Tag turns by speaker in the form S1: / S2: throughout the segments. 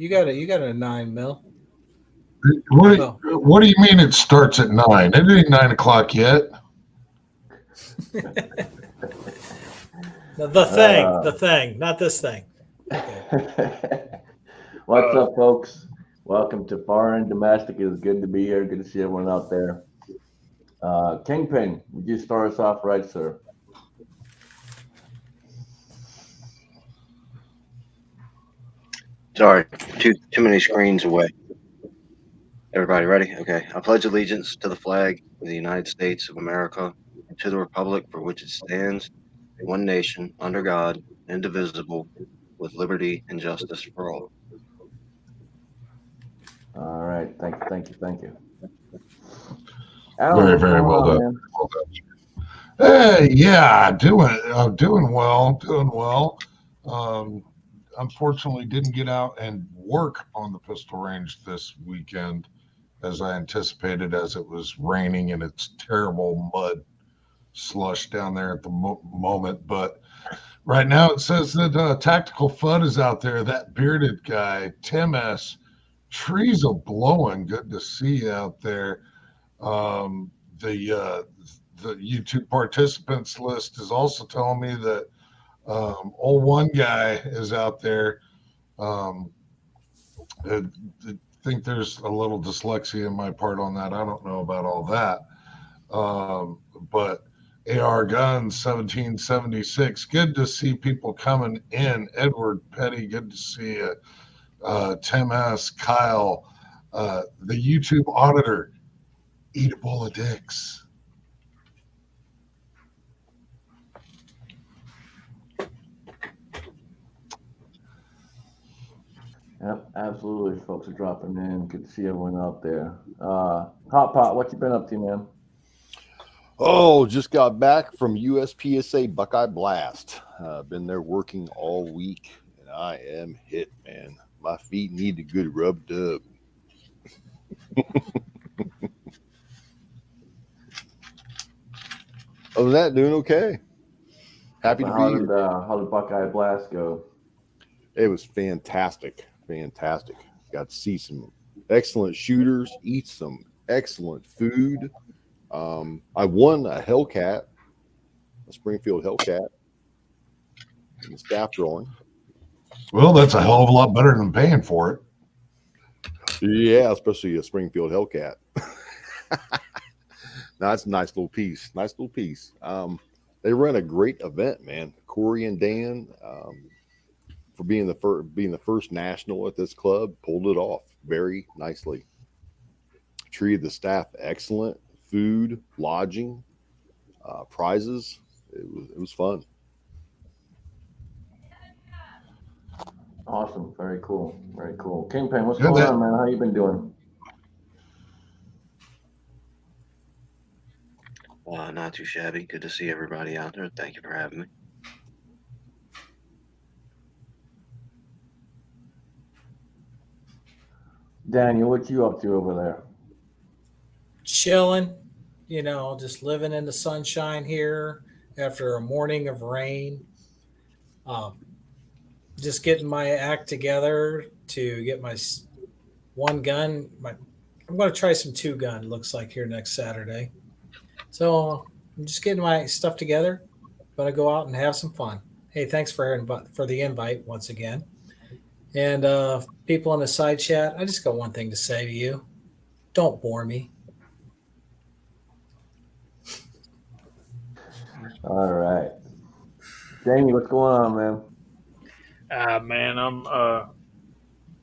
S1: you got a 9 mil. Oh,
S2: What do you mean it starts at 9? It ain't 9 o'clock yet.
S1: the thing, not this thing. Okay.
S3: What's up, folks? Welcome to Foreign Domestic. It's good to be here. Good to see everyone out there. Kingpin, would you start us off right, sir?
S4: Sorry, too many screens away. Everybody ready? Okay. I pledge allegiance to the flag of the United States of America and to the republic for which it stands, one nation, under God, indivisible, with liberty and justice for all.
S3: All right. Thank you.
S2: Very, very well done. Hey, yeah, doing well. Unfortunately, didn't get out and work on the pistol range this weekend as I anticipated, as it was raining and it's terrible mud slush down there at the moment. But right now it says that Tactical Fud is out there. That bearded guy, Tim S. Trees are blowing. Good to see you out there. The YouTube participants list is also telling me that old one guy is out there. I think there's a little dyslexia in my part on that. I don't know about all that. But AR Guns 1776. Good to see people coming in. Edward Petty. Good to see you. Tim S. Kyle. The YouTube auditor. Eat a bowl of dicks.
S3: Yep, absolutely. Folks are dropping in. Good to see everyone out there. Hot Pot, what you been up to, man?
S5: Oh, just got back from USPSA Buckeye Blast. Been there working all week, and I am hit, man. My feet need a good rub dub. Other than that, doing okay. Happy to be here.
S3: How did Buckeye Blast go?
S5: It was fantastic. Got to see some excellent shooters, eat some excellent food. I won a Hellcat, a Springfield Hellcat, in the staff drawing.
S2: Well, that's a hell of a lot better than paying for it.
S5: Yeah, especially a Springfield Hellcat. That's a nice little piece. They ran a great event, man. Corey and Dan, for being the first national at this club, pulled it off very nicely. Treated the staff excellent. Food, lodging, prizes. It was fun.
S3: Awesome. Very cool. Kingpin, what's going on, man? How you been doing?
S4: Not too shabby. Good to see everybody out there. Thank you for having me.
S3: Daniel, what you up to over there?
S1: Chilling, just living in the sunshine here after a morning of rain. Just getting my act together to get my one gun. I'm going to try some 2-gun, looks like, here next Saturday. So I'm just getting my stuff together. Going to go out and have some fun. Hey, thanks for the invite once again. And people in the side chat, I just got one thing to say to you. Don't bore me.
S3: All right. Jamie, what's going on, man?
S6: Man, I'm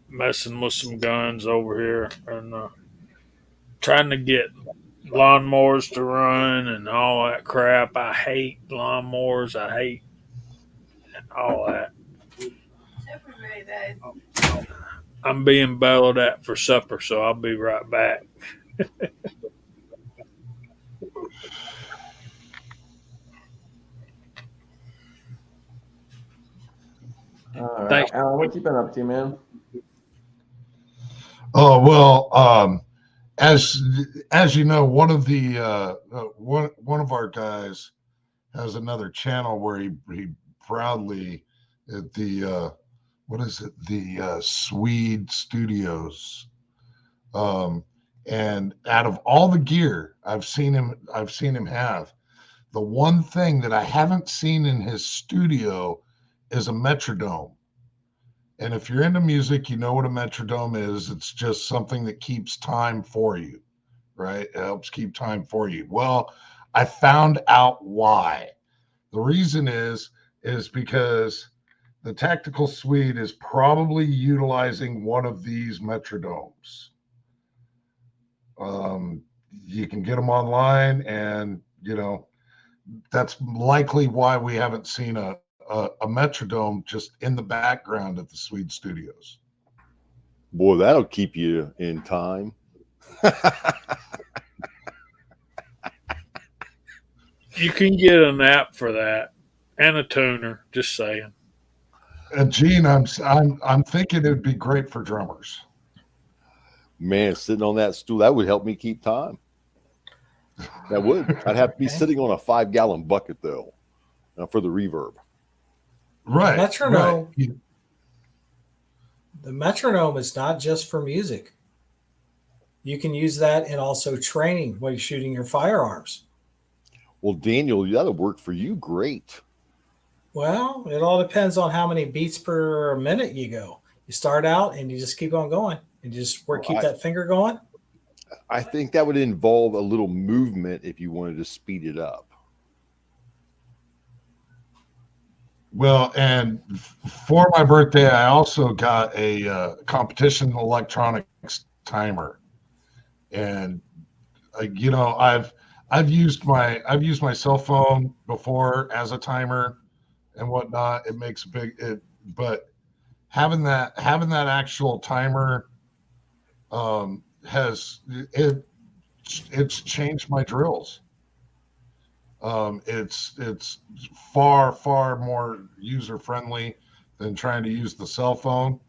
S6: messing with some guns over here and trying to get lawnmowers to run and all that crap. I hate lawnmowers. I hate all that. I'm being bellowed at for supper, so I'll be right back.
S3: All right. Alan, what you been up to, man?
S2: Oh, well, as you know, one of our guys has another channel where he proudly at the what is it? The Swede Studios. And out of all the gear I've seen him have, the one thing that I haven't seen in his studio is a metronome. And if you're into music, you know what a metronome is. It's just something that keeps time for you, right? It helps keep time for you. Well, I found out why. The reason is because the Tactical Swede is probably utilizing one of these metronomes. You can get them online, and that's likely why we haven't seen a metronome just in the background at the Swede Studios.
S5: Boy, that'll keep you in time.
S6: You can get an app for that and a tuner. Just saying.
S2: And Gene, I'm thinking it'd be great for drummers.
S5: Man, sitting on that stool, that would help me keep time. That would. I'd have to be sitting on a 5-gallon bucket though, for the reverb.
S2: Right.
S1: Metronome.
S2: Right.
S1: The metronome is not just for music. You can use that in also training while you're shooting your firearms.
S5: Well, Daniel, that'll work for you great.
S1: Well, it all depends on how many beats per minute you go. You start out and you just keep on going and you just keep that finger going.
S5: I think that would involve a little movement if you wanted to speed it up.
S2: Well, and for my birthday, I also got a competition electronics timer, and I've used my cell phone before as a timer and whatnot. It makes but having that actual timer it's changed my drills. It's far more user friendly than trying to use the cell phone.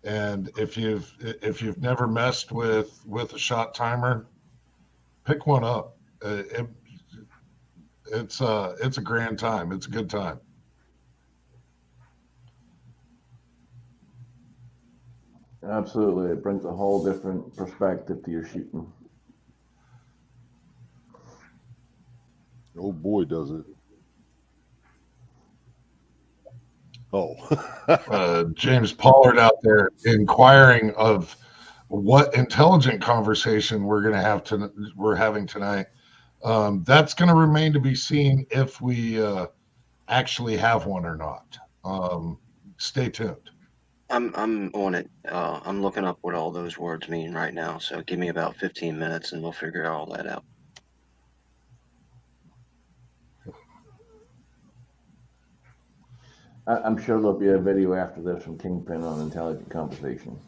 S2: And if you've never messed with a shot timer, pick one up. It's a grand time. It's a good time.
S3: Absolutely. It brings a whole different perspective to your shooting.
S5: Oh boy, does it.
S2: James Pollard out there inquiring of what intelligent conversation we're having tonight. That's going to remain to be seen if we actually have one or not. Stay tuned.
S4: I'm on it. I'm looking up what all those words mean right now. So give me about 15 minutes and we'll figure all that out.
S3: I'm sure there'll be a video after this from Kingpin on intelligent conversation.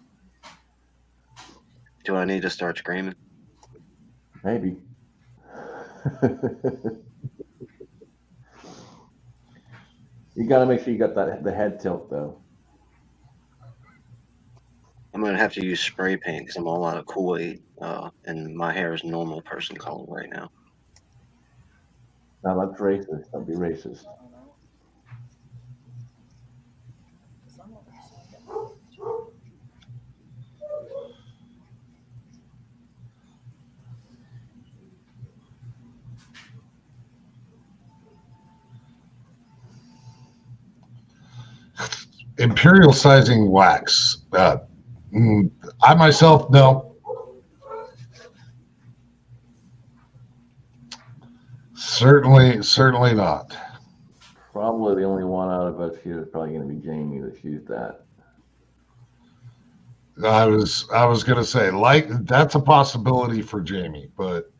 S4: Do I need to start screaming?
S3: Maybe. You got to make sure you got the head tilt though.
S4: I'm going to have to use spray paint because I'm all out of Kool-Aid and my hair is normal person color right now.
S3: Now that's racist. Don't be racist.
S2: Imperial sizing wax. I myself, no. Certainly not.
S3: Probably the only one out of us here is probably going to be Jamie that's used that.
S2: I was going to say, like, that's a possibility for Jamie, but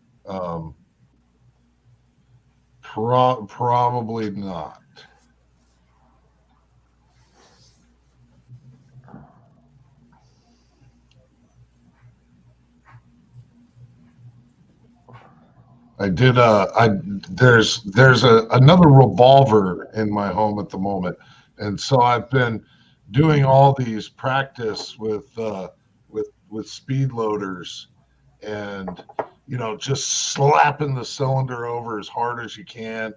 S2: probably not. I did. There's another revolver in my home at the moment, and so I've been doing all these practice with speed loaders, and just slapping the cylinder over as hard as you can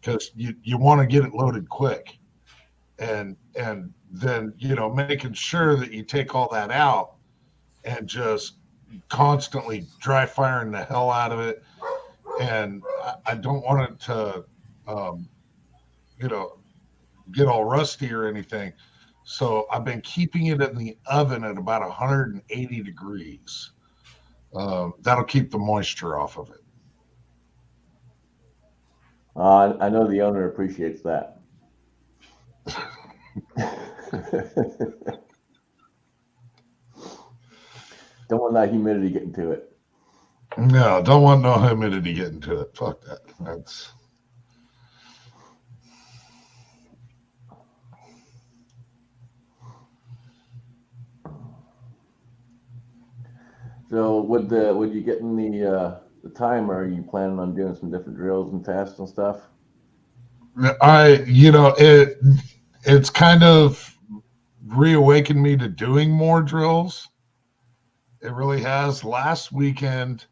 S2: because you want to get it loaded quick. and then making sure that you take all that out and just constantly dry firing the hell out of it. And I don't want it to um, get all rusty or anything. So I've been keeping it in the oven at about 180 degrees. That'll keep the moisture off of it.
S3: I know the owner appreciates that. Don't want that humidity getting to it.
S2: No, don't want no humidity getting to it. Fuck that. That's
S3: So would you getting the timer? Are you planning on doing some different drills and tests and stuff?
S2: it's kind of reawakened me to doing more drills. It really has. Last weekend,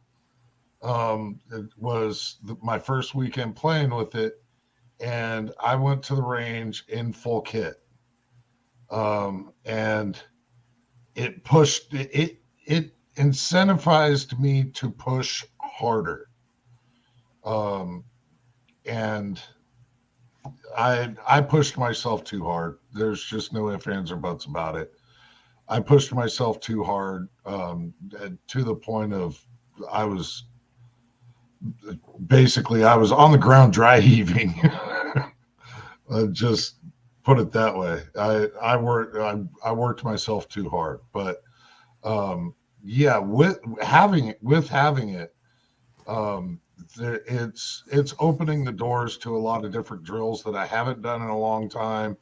S2: it was my first weekend playing with it, and I went to the range in full kit, and it pushed it incentivized me to push harder, and I pushed myself too hard. There's just no ifs, ands, or buts about it. I pushed myself too hard, to the point of I was I was on the ground dry heaving. Just put it that way. I worked myself too hard, but yeah, with having it, it's opening the doors to a lot of different drills that I haven't done in a long time,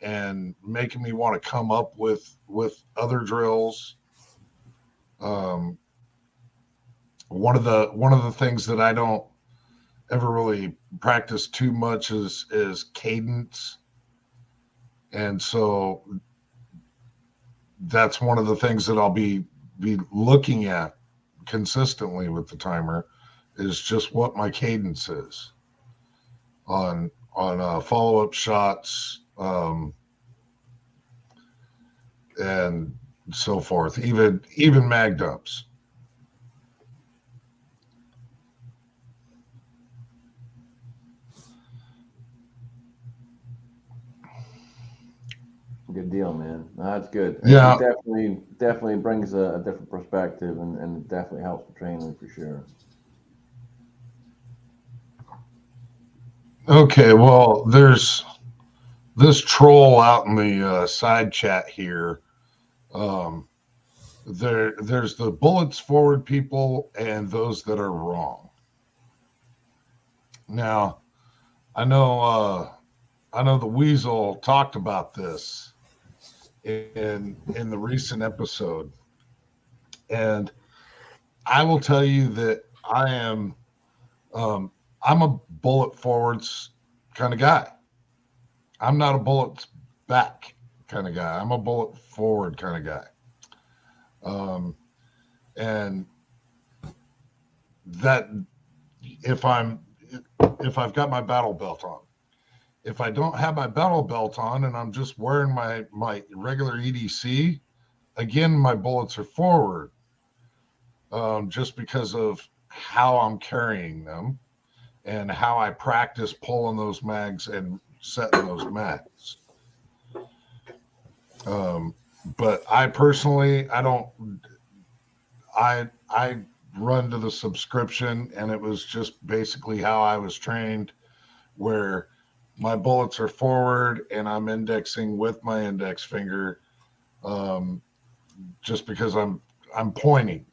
S2: and making me want to come up with other drills. One of the things that I don't ever really practice too much is cadence, and so that's one of the things that I'll be looking at consistently with the timer, is just what my cadence is on follow-up shots, and so forth, even mag dumps.
S3: Good deal, man. No, that's good.
S2: Yeah.
S3: It definitely brings a different perspective, and it definitely helps the training for sure.
S2: Okay, well, there's this troll out in the side chat here. There's the bullets forward people and those that are wrong. Now, I know the Weasel talked about this in the recent episode, and I will tell you that I'm a bullet forwards kind of guy. I'm not a bullet back kind of guy. I'm a bullet forward kind of guy. And that if I've got my battle belt on, if I don't have my battle belt on and I'm just wearing my regular EDC, again, my bullets are forward, just because of how I'm carrying them and how I practice pulling those mags and setting those mags. But I personally, I run to the subscription, and it was just basically how I was trained, where my bullets are forward and I'm indexing with my index finger, just because I'm pointing.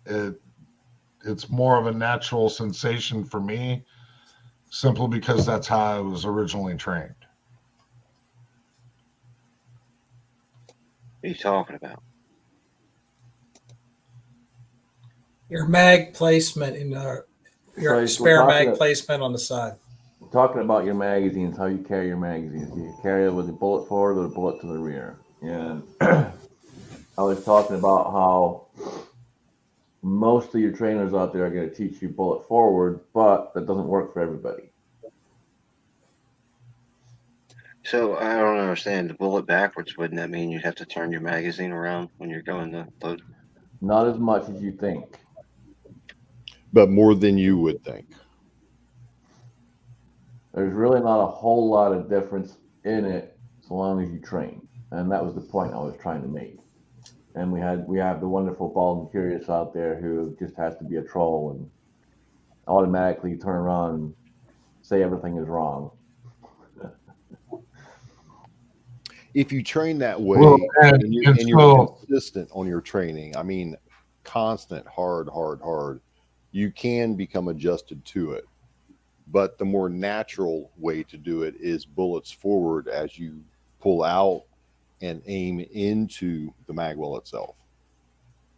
S2: It's more of a natural sensation for me, simply because that's how I was originally trained.
S4: What are you talking about?
S1: Your mag placement in your
S3: So
S1: spare mag placement on the side.
S3: Talking about your magazines, how you carry your magazines. Do you carry it with a bullet forward or a bullet to the rear? And I was talking about how most of your trainers out there are going to teach you bullet forward, but that doesn't work for everybody.
S4: So I don't understand the bullet backwards. Wouldn't that mean you'd have to turn your magazine around when you're going to load?
S3: Not as much as you think.
S5: but more than you would think.
S3: There's really not a whole lot of difference in it so long as you train. And that was the point I was trying to make. And we have the wonderful Bald and Curious out there who just has to be a troll and automatically turn around and say everything is wrong.
S5: If you train that way
S2: Well,
S5: and
S2: and
S5: you're
S2: so
S5: consistent on your training, I mean, constant, hard, you can become adjusted to it. But the more natural way to do it is bullets forward as you pull out and aim into the magwell itself.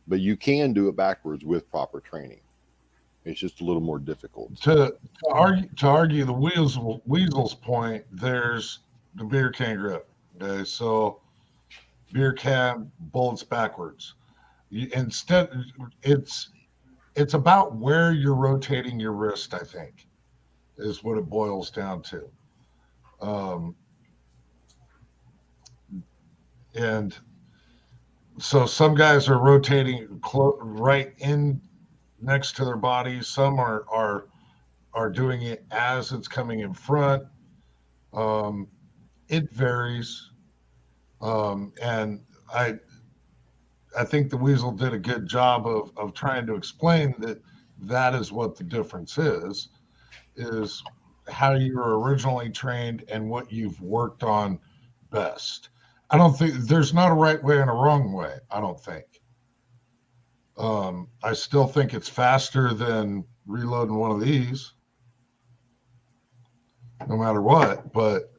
S5: But you can do it backwards with proper training. It's just a little more difficult.
S2: to argue the weasel's point, there's the beer can grip. Okay, so beer can bullets backwards. Instead, it's about where you're rotating your wrist. I think is what it boils down to. And so some guys are rotating right in next to their bodies. Some are doing it as it's coming in front. It varies, and I think the Weasel did a good job of trying to explain that is what the difference is how you were originally trained and what you've worked on best. I don't think there's not a right way and a wrong way. I don't think. I still think it's faster than reloading one of these, no matter what. But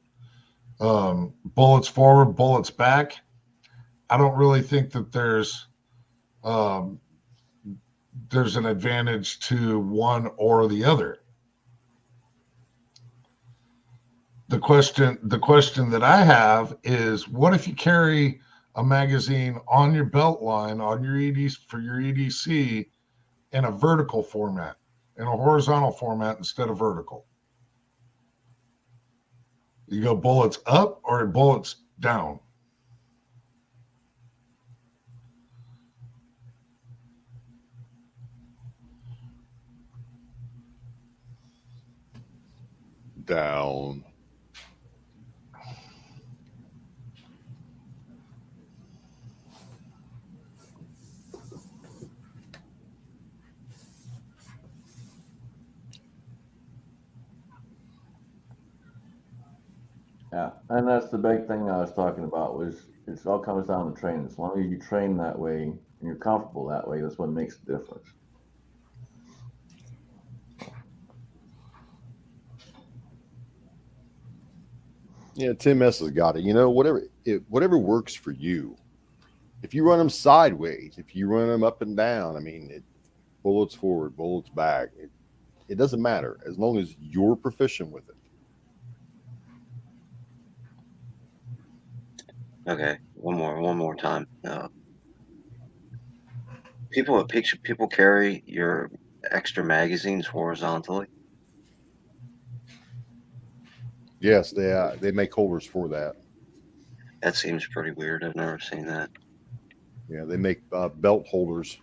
S2: bullets forward, bullets back. I don't really think that there's an advantage to one or the other. The question that I have is, what if you carry a magazine on your belt line on your for your EDC in a vertical format, in a horizontal format instead of vertical? You go bullets up or bullets down?
S5: Down.
S3: Yeah, and that's the big thing I was talking about was it all comes down to training. As long as you train that way and you're comfortable that way, that's what makes the difference.
S5: Yeah, Tim S has got it. You know, whatever works for you. If you run them sideways, if you run them up and down, I mean, bullets forward, bullets back. It doesn't matter as long as you're proficient with it.
S4: Okay, one more time. People carry your extra magazines horizontally.
S5: Yes, they make holders for that.
S4: That seems pretty weird. I've never seen that.
S5: Yeah, they make belt holders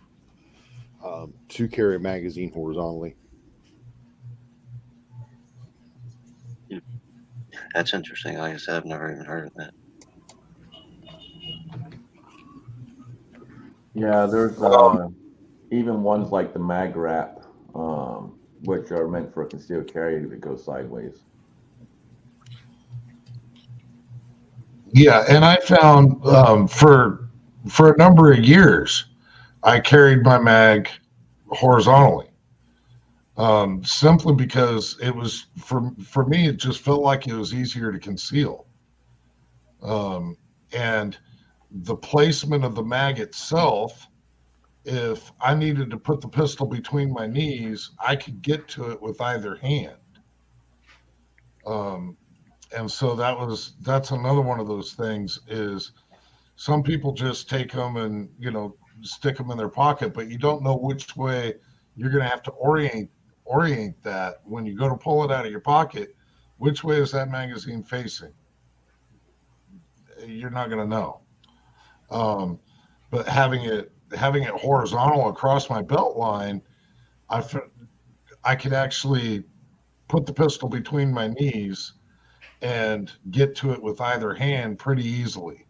S5: to carry a magazine horizontally.
S4: That's interesting. Like I said, I've never even heard of that.
S3: Yeah, there's even ones like the mag wrap, which are meant for a concealed carry that goes sideways.
S2: Yeah, and I found for a number of years, I carried my mag horizontally, simply because it was for me. It just felt like it was easier to conceal, and the placement of the mag itself. If I needed to put the pistol between my knees, I could get to it with either hand. And so that's another one of those things is some people just take them and stick them in their pocket, but you don't know which way you're going to have to orient that when you go to pull it out of your pocket. Which way is that magazine facing? you're not going to know. But having it horizontal across my belt line, I could actually put the pistol between my knees and get to it with either hand pretty easily.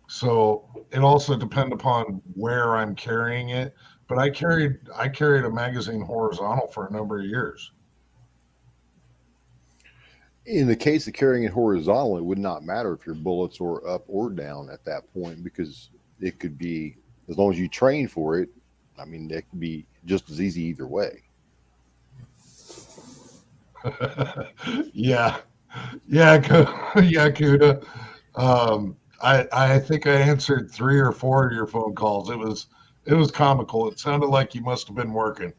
S2: So it also depends upon where I'm carrying it. But I carried a magazine horizontal for a number of years.
S5: In the case of carrying it horizontal, it would not matter if your bullets were up or down at that point, because it could be, as long as you train for it, I mean, it could be just as easy either way.
S2: Yeah, yeah, yeah, Kuda. I think I answered 3 or 4 of your phone calls. It was comical. It sounded like you must have been working.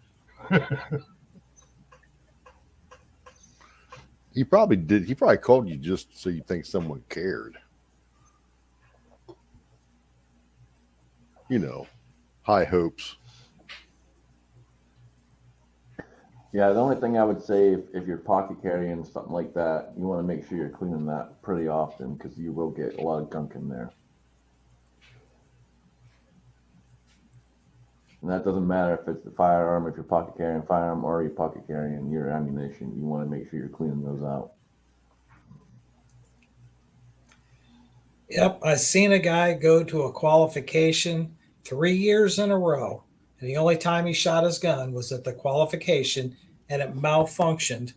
S5: He probably did. He probably called you just so you think someone cared. You know, high hopes.
S3: Yeah, the only thing I would say, if you're pocket carrying something like that, you want to make sure you're cleaning that pretty often, because you will get a lot of gunk in there. And that doesn't matter if it's the firearm, if you're pocket carrying firearm, or you're pocket carrying your ammunition. You want to make sure you're cleaning those out.
S1: Yep, I seen a guy go to a qualification 3 years in a row, and the only time he shot his gun was at the qualification, and it malfunctioned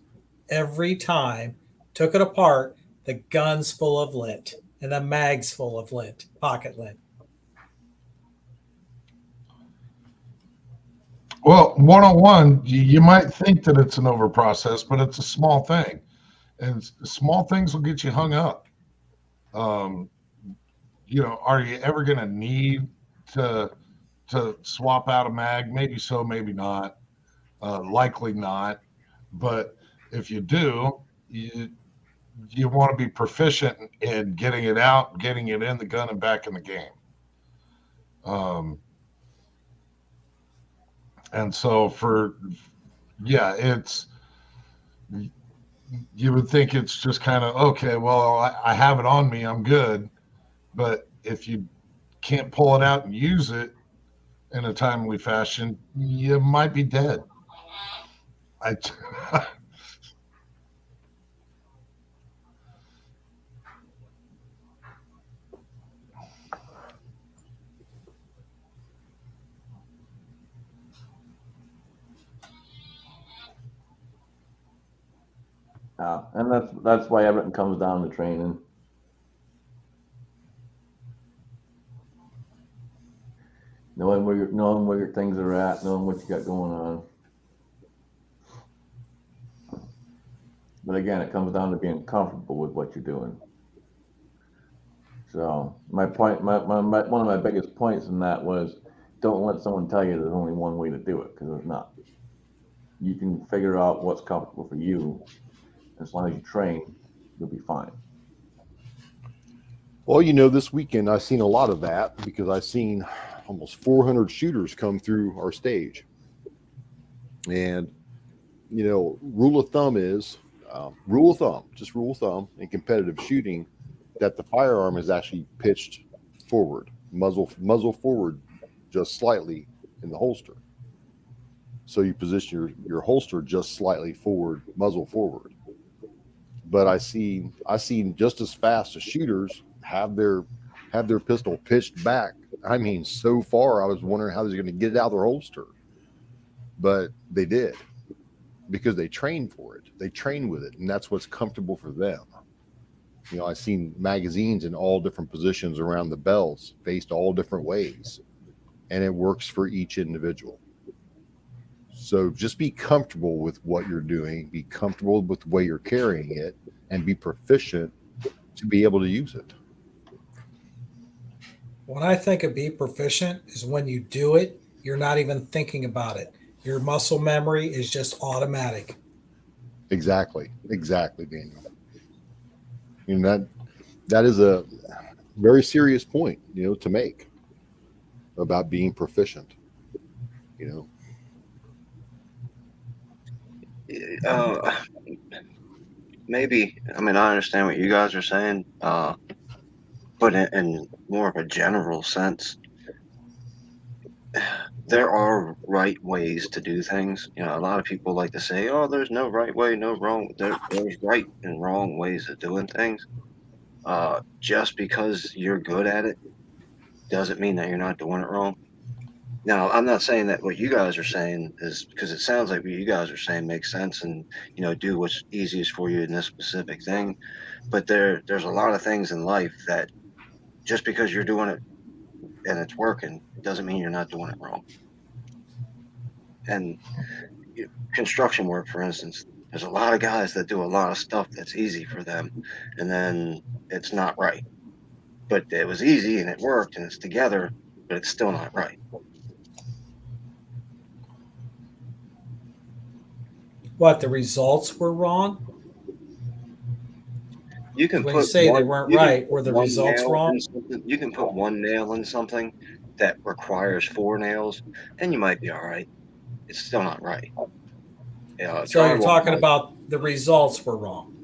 S1: every time. Took it apart, the gun's full of lint, and the mag's full of lint, pocket lint.
S2: Well, 101, you might think that it's an over process, but it's a small thing, and small things will get you hung up. You know, are you ever going to need to swap out a mag? Maybe so, maybe not. Likely not. But if you do, you want to be proficient in getting it out, getting it in the gun, and back in the game. And so it's, you would think it's just kind of, okay, well, I have it on me, I'm good. But if you can't pull it out and use it in a timely fashion, you might be dead. I
S3: And that's why everything comes down to training. Knowing where your things are at, knowing what you got going on. But again, it comes down to being comfortable with what you're doing. So my point, one of my biggest points in that was, don't let someone tell you there's only one way to do it, because there's not. You can figure out what's comfortable for you. As long as you train, you'll be fine.
S5: Well, you know, this weekend I've seen a lot of that, because I've seen almost 400 shooters come through our stage. And, you know, rule of thumb in competitive shooting, that the firearm is actually pitched forward, muzzle forward just slightly in the holster. So you position your holster just slightly forward, muzzle forward. But I seen just as fast as shooters have their pistol pitched back. I mean, so far I was wondering how they're going to get it out of their holster. But they did, because they train for it. They train with it, and that's what's comfortable for them. You know, I've seen magazines in all different positions around the belts, faced all different ways, and it works for each individual. So just be comfortable with what you're doing, be comfortable with the way you're carrying it, and be proficient to be able to use it.
S1: When I think of be proficient is when you do it, you're not even thinking about it. Your muscle memory is just automatic.
S5: Exactly, Daniel. You know, that is a very serious point, you know, to make about being proficient. You know,
S4: maybe, I mean, I understand what you guys are saying, but in more of a general sense, there are right ways to do things. You know, a lot of people like to say, "Oh, there's no right way, no wrong." There's right and wrong ways of doing things. Just because you're good at it doesn't mean that you're not doing it wrong. Now, I'm not saying that what you guys are saying is because it sounds like what you guys are saying makes sense, and do what's easiest for you in this specific thing. But there's a lot of things in life that just because you're doing it and it's working doesn't mean you're not doing it wrong. And construction work, for instance, there's a lot of guys that do a lot of stuff that's easy for them, and then it's not right. But it was easy and it worked and it's together, but it's still not right.
S1: What, the results were wrong?
S4: You can
S1: When you
S4: put
S1: say they
S4: one,
S1: weren't
S4: you can
S1: right,
S4: put
S1: were the
S4: one
S1: results
S4: nail
S1: wrong?
S4: in something. You can put one nail in something that requires four nails, and you might be all right. It's still not right.
S1: So you're
S4: Drywall
S1: talking
S4: might.
S1: about the results were wrong.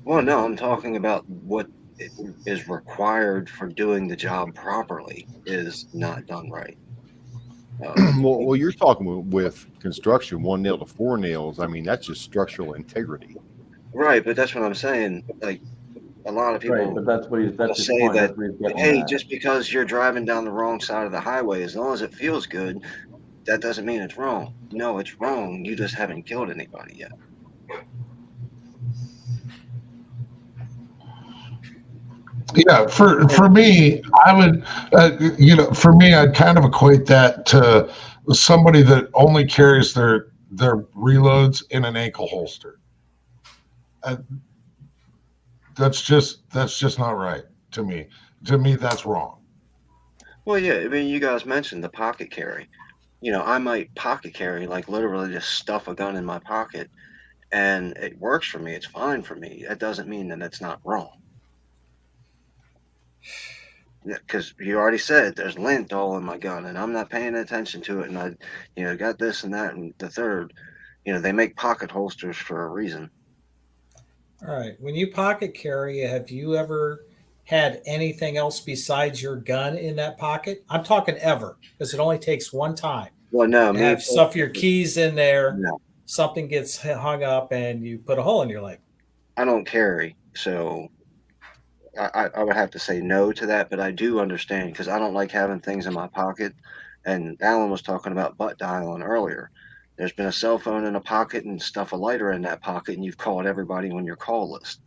S4: Well, no, I'm talking about what it is required for doing the job properly is not done right.
S5: Well, you're talking with construction, one nail to four nails. I mean, that's just structural integrity.
S4: Right, but that's what I'm saying. Like a lot of
S3: Right,
S4: people
S3: but that's
S4: will
S3: his
S4: say
S3: point.
S4: that,
S3: That's what he's getting
S4: hey,
S3: at.
S4: just because you're driving down the wrong side of the highway, as long as it feels good, that doesn't mean it's wrong. No, it's wrong. You just haven't killed anybody yet.
S2: Yeah, for me, I would, for me, I'd kind of equate that to somebody that only carries their reloads in an ankle holster. Uh, that's just not right to me. To me, that's wrong.
S4: Well, yeah, I mean, you guys mentioned the pocket carry. I might pocket carry, like literally just stuff a gun in my pocket, and it works for me. It's fine for me. That doesn't mean that it's not wrong. Because you already said there's lint all in my gun, and I'm not paying attention to it, and I got this and that and the third. They make pocket holsters for a reason.
S1: All right. When you pocket carry, have you ever had anything else besides your gun in that pocket? I'm talking ever, because it only takes one time.
S4: Well, no,
S1: You
S4: me
S1: have stuff, your
S4: personally,
S1: keys in there,
S4: no,
S1: something gets hung up, and you put a hole in your leg.
S4: I don't carry, so I would have to say no to that. But I do understand because I don't like having things in my pocket. And Alan was talking about butt dialing earlier. There's been a cell phone in a pocket and stuff a lighter in that pocket, and you've called everybody on your call list.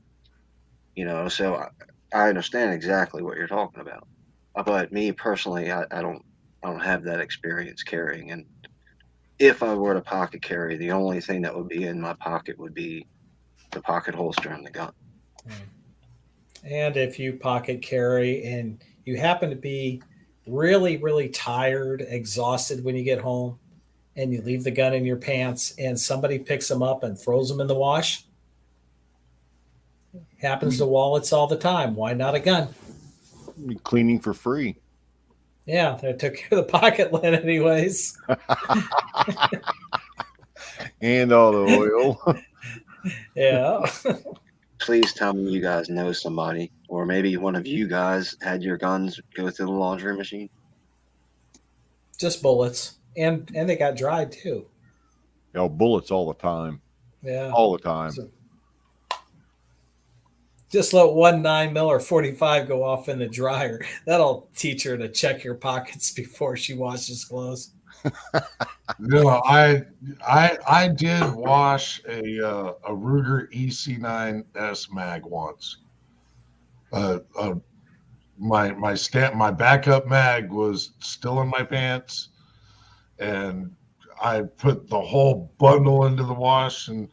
S4: So I understand exactly what you're talking about. But me personally, I don't have that experience carrying. And if I were to pocket carry, the only thing that would be in my pocket would be the pocket holster and the gun.
S1: And if you pocket carry and you happen to be really, really tired, exhausted when you get home, and you leave the gun in your pants and somebody picks them up and throws them in the wash, happens to wallets all the time. Why not a gun?
S5: Cleaning for free.
S1: Yeah, they took care of the pocket lint anyways.
S5: And all the oil.
S1: Yeah.
S4: Please tell me you guys know somebody, or maybe one of you guys had your guns go through the laundry machine.
S1: Just bullets. And they got dried too.
S5: Bullets all the time.
S1: Yeah.
S5: All the time.
S1: So just let one 9mm or 45 go off in the dryer. That'll teach her to check your pockets before she washes clothes.
S2: I did wash a Ruger EC9S mag once. My backup mag was still in my pants, and I put the whole bundle into the wash. And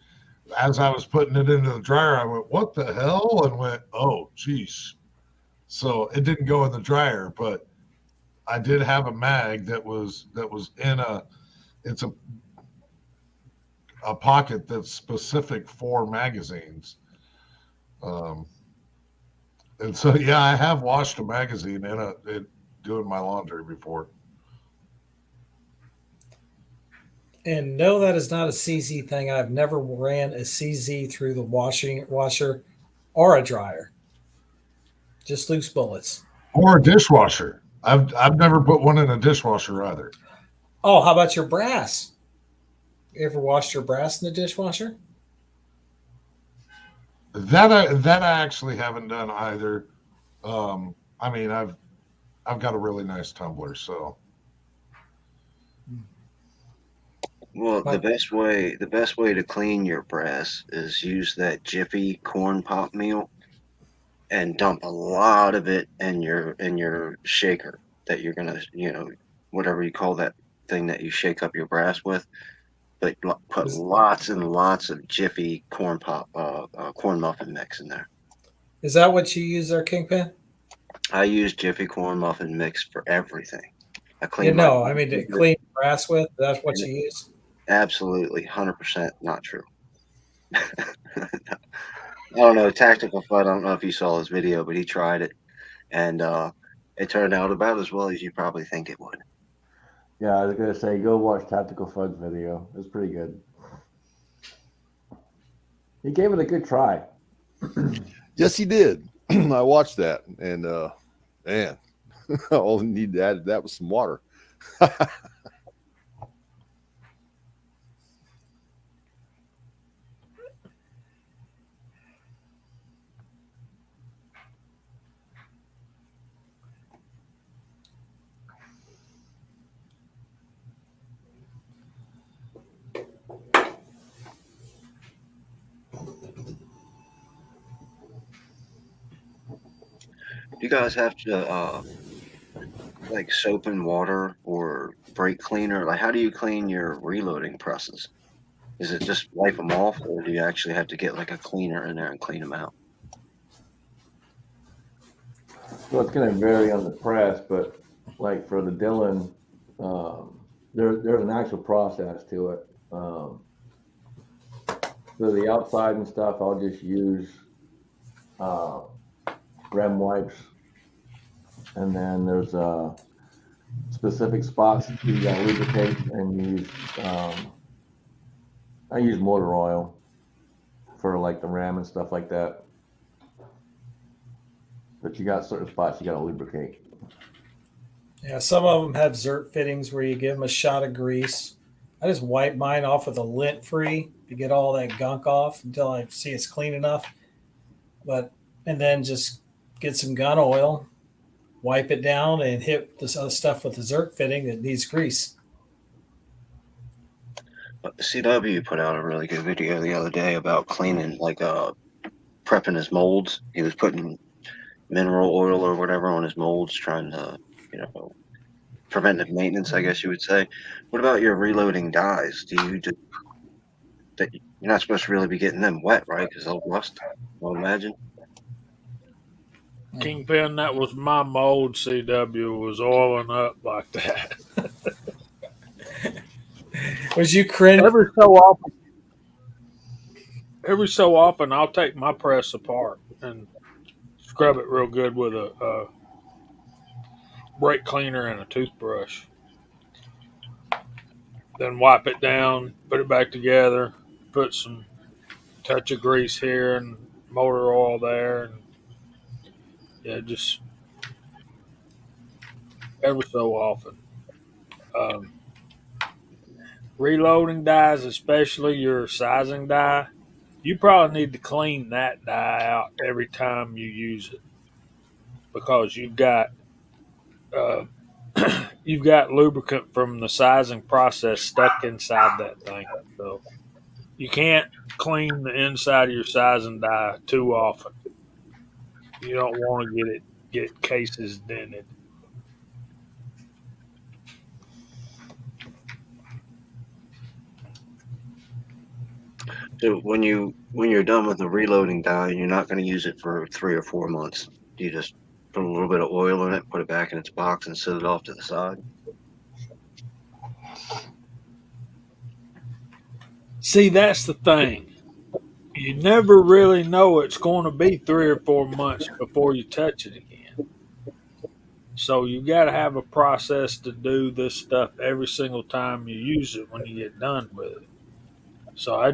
S2: as I was putting it into the dryer, I went, "What the hell?" and went, "Oh, geez." So it didn't go in the dryer, but I did have a mag that was in it's a pocket that's specific for magazines. Um, and so, yeah, I have washed a magazine in doing my laundry before.
S1: And no, that is not a CZ thing. I've never ran a CZ through the washer or a dryer. Just loose bullets.
S2: Or a dishwasher. I've never put one in a dishwasher either.
S1: Oh, how about your brass? You ever washed your brass in the dishwasher?
S2: That I actually haven't done either. I mean, I've got a really nice tumbler, so
S4: Well,
S1: My,
S4: the best way to clean your brass is use that Jiffy corn pop meal and dump a lot of it in your shaker that you're gonna, whatever you call that thing that you shake up your brass with. But put
S1: is,
S4: lots and lots of Jiffy corn muffin mix in there.
S1: is that what you use there, Kingpin?
S4: I use Jiffy corn muffin mix for everything. I
S1: You
S4: clean my
S1: know, I mean, to clean brass with, that's what
S4: and
S1: you use?
S4: absolutely 100% not true. I don't know, Tactical Fud. I don't know if you saw his video, but he tried it, and it turned out about as well as you probably think it would.
S3: Yeah, I was gonna say, go watch Tactical Fud's video. It's pretty good. He gave it a good try.
S5: Yes, he did. I watched that, and man, all he needed to add to that was some water.
S4: You guys have to like soap and water or brake cleaner. Like, how do you clean your reloading presses? Is it just wipe them off, or do you actually have to get like a cleaner in there and clean them out?
S3: Well, it's gonna vary on the press, but like for the Dylan, there's an actual process to it. For the outside and stuff, I'll just use rem wipes, and then there's specific spots you gotta lubricate and use. I use motor oil for like the ram and stuff like that. But you got certain spots you gotta lubricate.
S1: Yeah, some of them have Zert fittings where you give them a shot of grease. I just wipe mine off with a lint free to get all that gunk off until I see it's clean enough. But and then just get some gun oil, wipe it down, and hit this other stuff with the Zert fitting that needs grease.
S4: But the CW put out a really good video the other day about cleaning, like prepping his molds. He was putting mineral oil or whatever on his molds, trying to, preventive maintenance, I guess you would say. What about your reloading dies? Do you just that you're not supposed to really be getting them wet, right? Because they'll rust. I would imagine.
S6: Kingpin, that was my mold. CW was oiling up like that.
S1: Was you cringe?
S6: Every so often, I'll take my press apart and scrub it real good with a brake cleaner and a toothbrush. Then wipe it down, put it back together, put some touch of grease here and motor oil there, and yeah, just every so often. Um, Reloading dies, especially your sizing die, you probably need to clean that die out every time you use it because uh, you've got lubricant from the sizing process stuck inside that thing. So you can't clean the inside of your sizing die too often. You don't want to get cases dented.
S4: So when you're done with the reloading die, you're not going to use it for 3 or 4 months. You just put a little bit of oil in it, put it back in its box, and set it off to the side.
S6: See, that's the thing. You never really know it's going to be 3 or 4 months before you touch it again. So you got to have a process to do this stuff every single time you use it when you get done with it. So I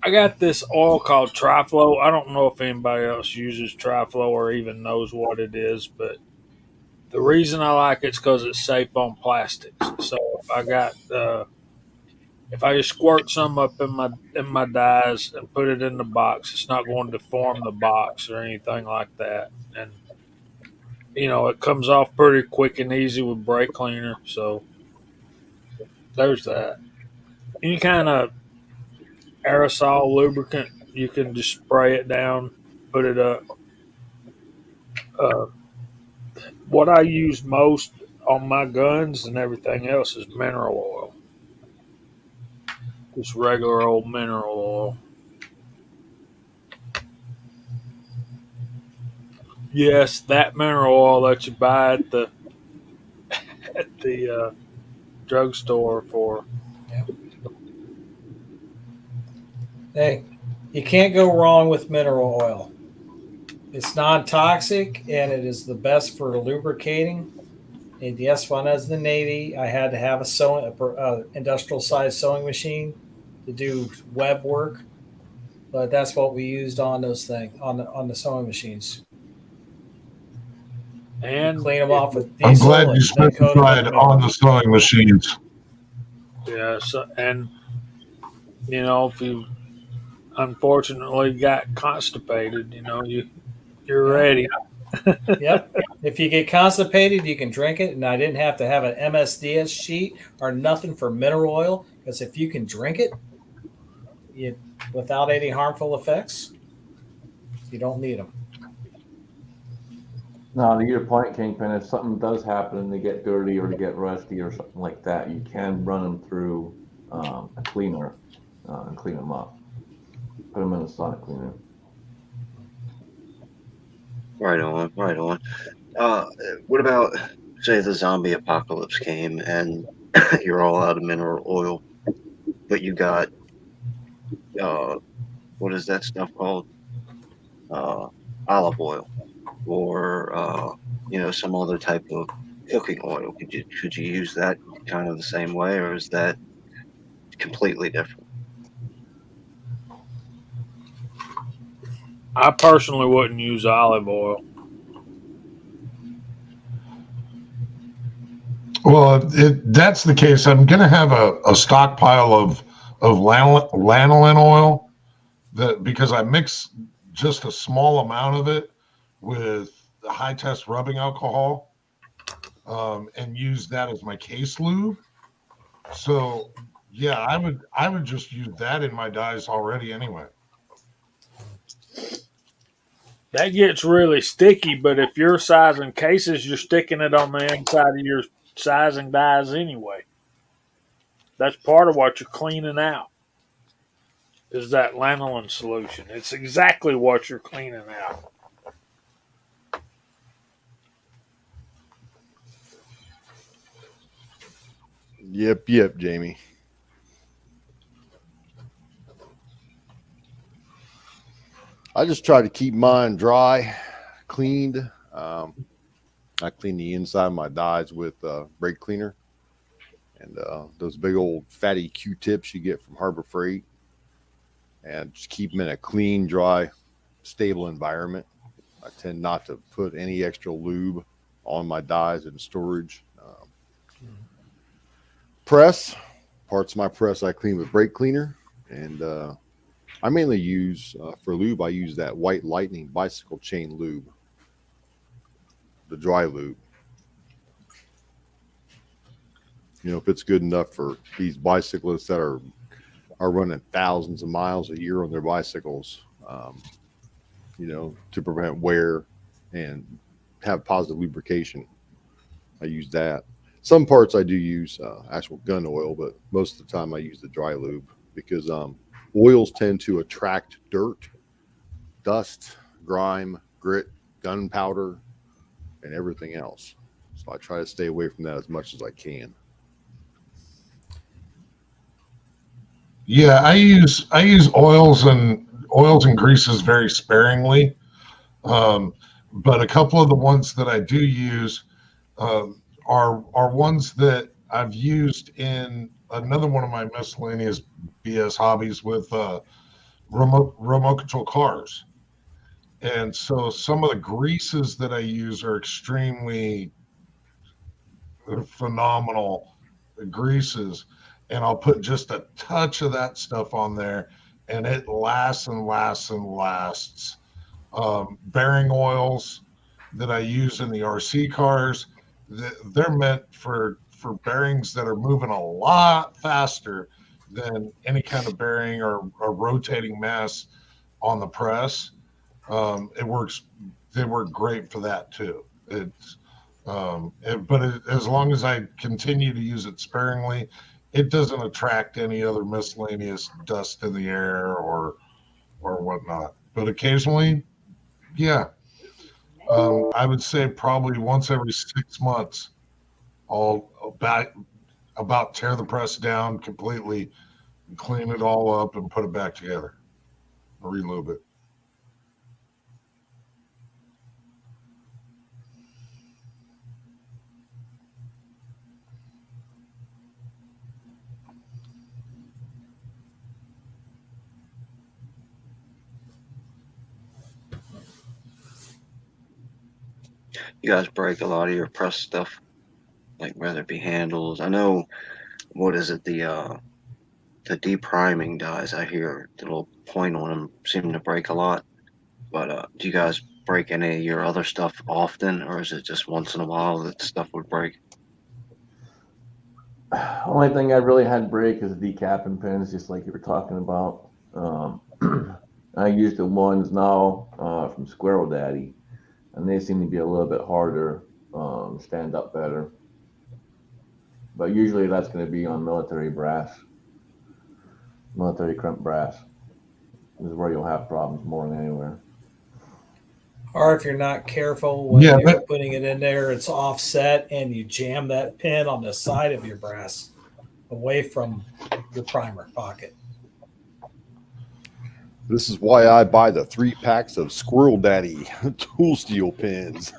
S6: got this oil called Triflow. I don't know if anybody else uses Triflow or even knows what it is, but the reason I like it's because it's safe on plastics. So if I just squirt some up in my dyes and put it in the box, it's not going to deform the box or anything like that. And it comes off pretty quick and easy with brake cleaner. So there's that. Any kind of aerosol lubricant, you can just spray it down, put it up. Uh, what I use most on my guns and everything else is mineral oil, just regular old mineral oil. Yes, that mineral oil that you buy at the drugstore for.
S1: Hey, you can't go wrong with mineral oil. It's non-toxic and it is the best for lubricating. And yes, when I was in the Navy, I had to have a industrial size sewing machine to do web work, but that's what we used on those things on the sewing machines.
S6: And
S1: Clean them off with
S2: I'm
S1: diesel
S2: glad you
S1: and then coat them with
S2: specified on
S1: mineral.
S2: the sewing machines.
S6: yeah, so, and if you unfortunately got constipated, you're
S1: Yeah.
S6: ready.
S1: Yep. If you get constipated, you can drink it. And I didn't have to have an MSDS sheet or nothing for mineral oil because if you can drink it without any harmful effects, you don't need them.
S3: Now, to your point, Kingpin, if something does happen and they get dirty or they get rusty or something like that, you can run them through a cleaner and clean them up. Put them in a sonic cleaner.
S4: Right on, right on. What about, say, the zombie apocalypse came and you're all out of mineral oil, but you got, what is that stuff called? Olive oil or, some other type of cooking oil. Could you use that kind of the same way, or is that completely different?
S6: I personally wouldn't use olive oil.
S2: Well, if that's the case, I'm going to have a stockpile of lanolin oil because I mix just a small amount of it with high test rubbing alcohol and use that as my case lube. So yeah, I would just use that in my dyes already anyway.
S6: That gets really sticky, but if you're sizing cases, you're sticking it on the inside of your sizing dyes anyway. That's part of what you're cleaning out is that lanolin solution. It's exactly what you're cleaning out.
S5: Yep, Jamie. I just try to keep mine dry, cleaned. I clean the inside of my dyes with brake cleaner and those big old fatty Q-tips you get from Harbor Freight, and just keep them in a clean, dry, stable environment. I tend not to put any extra lube on my dyes in storage. Press, parts of my press I clean with brake cleaner, and I mainly use for lube. I use that White Lightning bicycle chain lube, the dry lube. If it's good enough for these bicyclists that are running thousands of miles a year on their bicycles, to prevent wear and have positive lubrication, I use that. Some parts I do use actual gun oil, but most of the time I use the dry lube because oils tend to attract dirt, dust, grime, grit, gunpowder, and everything else. So I try to stay away from that as much as I can.
S2: Yeah, I use oils and greases very sparingly. but a couple of the ones that I do use are ones that I've used in another one of my miscellaneous BS hobbies with remote control cars. And so some of the greases that I use are extremely phenomenal greases, and I'll put just a touch of that stuff on there, and it lasts and lasts and lasts. Bearing oils that I use in the RC cars, they're meant for bearings that are moving a lot faster than any kind of bearing or rotating mass on the press. It works. They work great for that too. As long as I continue to use it sparingly, it doesn't attract any other miscellaneous dust in the air or whatnot. But occasionally, yeah, I would say probably once every 6 months, I'll about tear the press down completely, clean it all up, and put it back together, relube it.
S4: You guys break a lot of your press stuff, like whether it be handles. I know, what is it, the depriming dies, I hear the little point on them seem to break a lot. But do you guys break any of your other stuff often, or is it just once in a while that stuff would break?
S3: Only thing I really had break is the decapping pins, just like you were talking about. I use the ones now from Squirrel Daddy, and they seem to be a little bit harder, stand up better. But usually that's going to be on military brass, military crimp brass. This is where you'll have problems more than anywhere.
S1: Or if you're not careful when
S2: Yeah,
S1: you're putting it in there, it's offset and you jam that pin on the side of your brass away from your primer pocket.
S5: This is why I buy the 3 packs of Squirrel Daddy tool steel pins.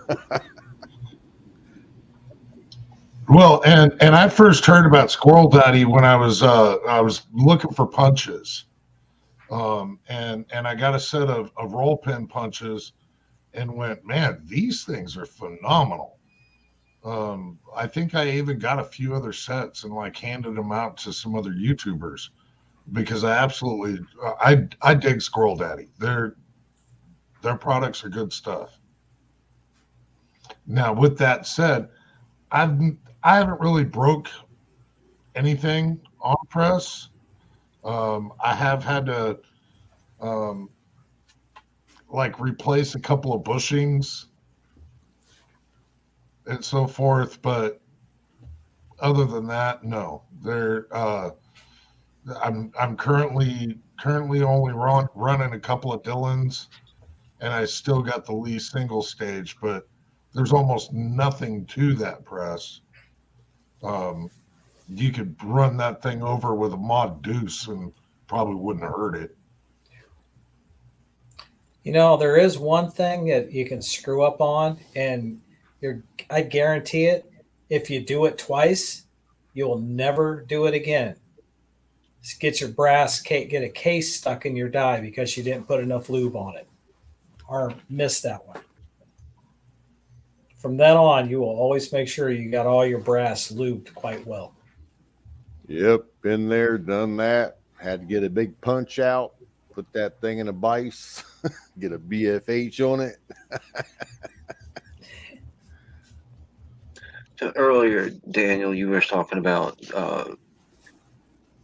S2: Well, and I first heard about Squirrel Daddy when I was looking for punches, and I got a set of roll pin punches, and went, man, these things are phenomenal. I think I even got a few other sets and like handed them out to some other YouTubers because I absolutely I dig Squirrel Daddy. Their products are good stuff. Now, with that said, I haven't really broke anything on press. I have had to like replace a couple of bushings and so forth, but other than that, no. I'm currently only running a couple of Dillons, and I still got the Lee single stage, but there's almost nothing to that press. You could run that thing over with a mod deuce and probably wouldn't hurt it.
S1: You know, there is one thing that you can screw up on, and I guarantee it, if you do it twice, you'll never do it again. Just get your get a case stuck in your die because you didn't put enough lube on it or missed that one. From then on, you will always make sure you got all your brass lubed quite well.
S5: Yep, been there, done that. Had to get a big punch out, put that thing in a vise, get a BFH on it.
S4: So earlier, Daniel, you were talking about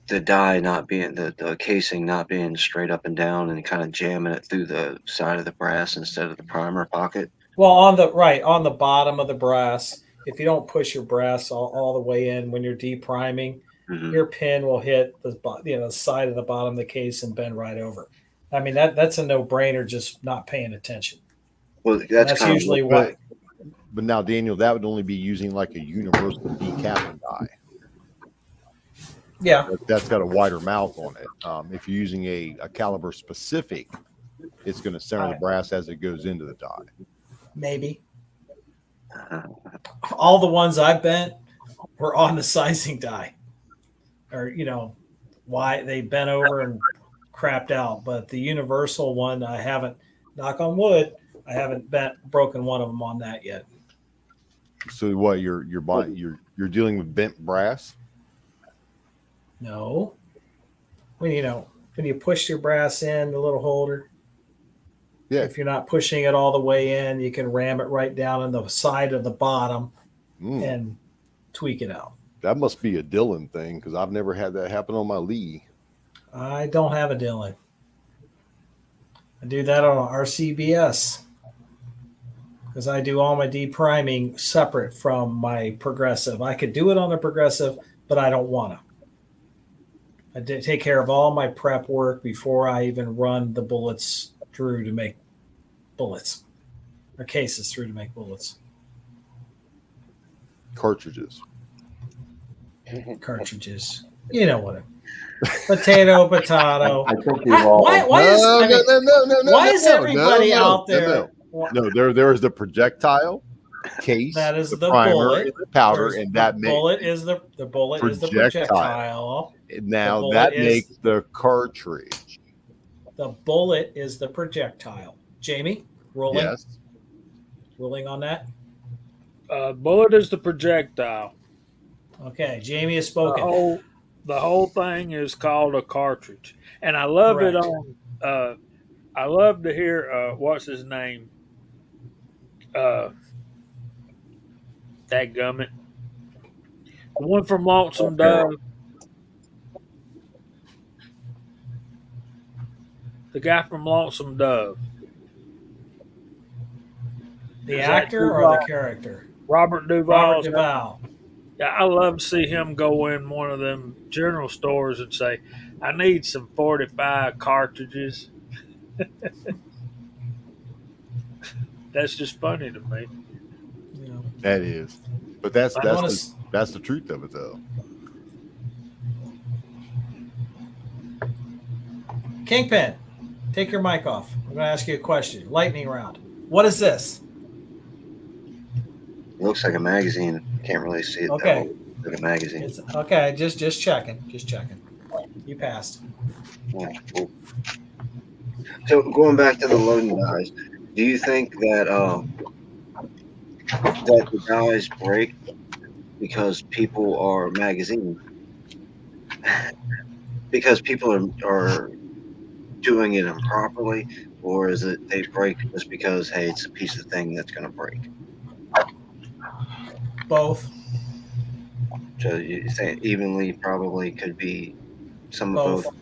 S4: the die not being the casing not being straight up and down and kind of jamming it through the side of the brass instead of the primer pocket.
S1: Well, on the bottom of the brass, if you don't push your brass all the way in when you're depriming, your pin will hit the side of the bottom of the case and bend right over. I mean, that's a no-brainer, just not paying attention.
S4: Well,
S1: that's usually what.
S5: But now, Daniel, that would only be using like a universal decapping die.
S1: Yeah,
S5: that's got a wider mouth on it. If you're using a caliber specific, it's going to center the brass as it goes into the die.
S1: maybe. All the ones I bent were on the sizing die, or why they bent over and crapped out. But the universal one, I haven't. Knock on wood, I haven't broken one of them on that yet.
S5: So what you're buying you're dealing with bent brass?
S1: No, when you push your brass in the little holder.
S5: Yeah.
S1: If you're not pushing it all the way in, you can ram it right down in the side of the bottom and tweak it out.
S5: That must be a Dylan thing because I've never had that happen on my Lee.
S1: I don't have a Dylan. I do that on an RCBS because I do all my depriming separate from my progressive. I could do it on the progressive, but I don't want to. I did take care of all my prep work before I even run the bullets through to make bullets, or cases through to make bullets.
S5: Cartridges.
S1: You know what? Potato.
S3: I think we've all.
S1: Why is everybody out there?
S5: No, there is the projectile case.
S1: That is the
S5: primer,
S1: bullet.
S5: and the powder,
S1: There's
S5: and that
S1: the
S5: makes
S1: bullet is the projectile.
S5: Now that makes the cartridge.
S1: The bullet is the projectile. Jamie, rolling.
S5: Yes.
S1: Rolling on that.
S6: Bullet is the projectile.
S1: Okay, Jamie has spoken.
S6: The whole thing is called a cartridge, and I love it on. I love to hear what's his name. Dadgummit. The one from Lonesome Dove. The guy from Lonesome Dove.
S1: The actor or the character?
S6: Robert Duvall. Yeah, I love to see him go in one of them general stores and say, I need some 45 cartridges. That's just funny to me.
S1: Yeah.
S5: That is. But that's the truth of it though.
S1: Kingpin, take your mic off. I'm going to ask you a question. Lightning round. What is this?
S4: It looks like a magazine. Can't really see it.
S1: Okay.
S4: Like a magazine.
S1: It's okay. Just checking. You passed.
S4: Yeah, cool. So going back to the loading dies, do you think that that the dies break because people are magazine? Because people are doing it improperly, or is it they break just because hey, it's a piece of thing that's going to break?
S1: Both.
S4: So you think evenly probably could be some of both.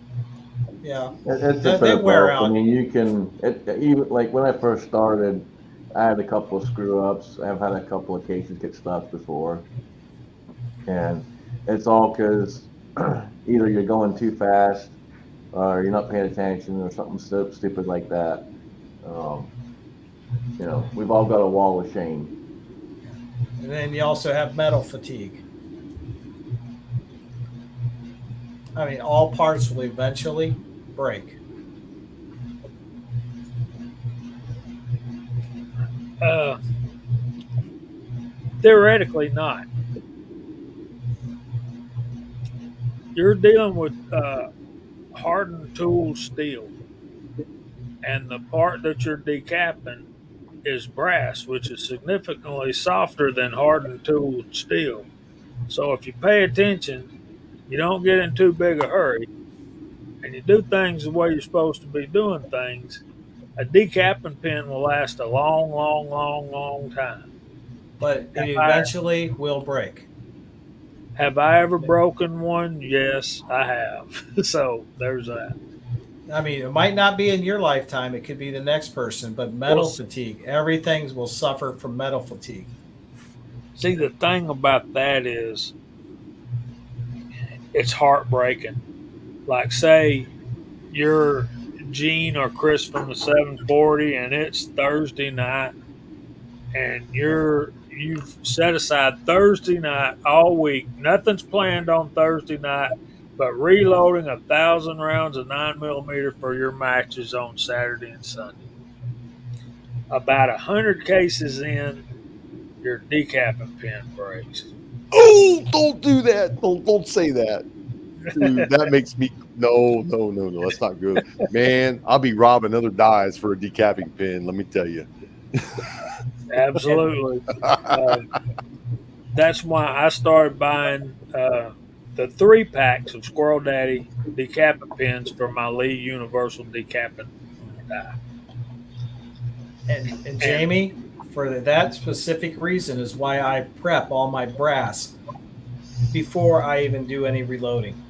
S1: Yeah.
S3: It's
S1: They
S3: a bit of
S1: wear
S3: both.
S1: out.
S3: I mean, you can even like when I first started, I had a couple of screw ups. I've had a couple of cases get stuck before, and it's all because either you're going too fast, or you're not paying attention, or something stupid like that. We've all got a wall of shame.
S1: And then you also have metal fatigue. I mean, all parts will eventually break.
S6: Theoretically, not. You're dealing with hardened tool steel, and the part that you're decapping is brass, which is significantly softer than hardened tool steel. So if you pay attention, you don't get in too big a hurry, and you do things the way you're supposed to be doing things, a decapping pin will last a long, long, long, long time.
S1: But it eventually will break.
S6: Have I ever broken one? Yes, I have. So there's that.
S1: I mean, it might not be in your lifetime. It could be the next person, but metal fatigue, everything will suffer from metal fatigue.
S6: See, the thing about that is it's heartbreaking. Like, say you're Gene or Chris from the 740 and it's Thursday night and you've set aside Thursday night all week. Nothing's planned on Thursday night but reloading 1,000 rounds of 9mm for your matches on Saturday and Sunday. About 100 cases in, your decapping pin breaks.
S5: Oh, don't do that. Don't say that. Dude, that makes me no. That's not good. Man, I'll be robbing other dies for a decapping pin, let me tell you.
S1: And
S6: Absolutely. Uh, that's why I started buying the 3 packs of Squirrel Daddy decapping pins for my Lee Universal decapping die.
S1: and
S6: And
S1: Jamie, for that specific reason, is why I prep all my brass before I even do any reloading.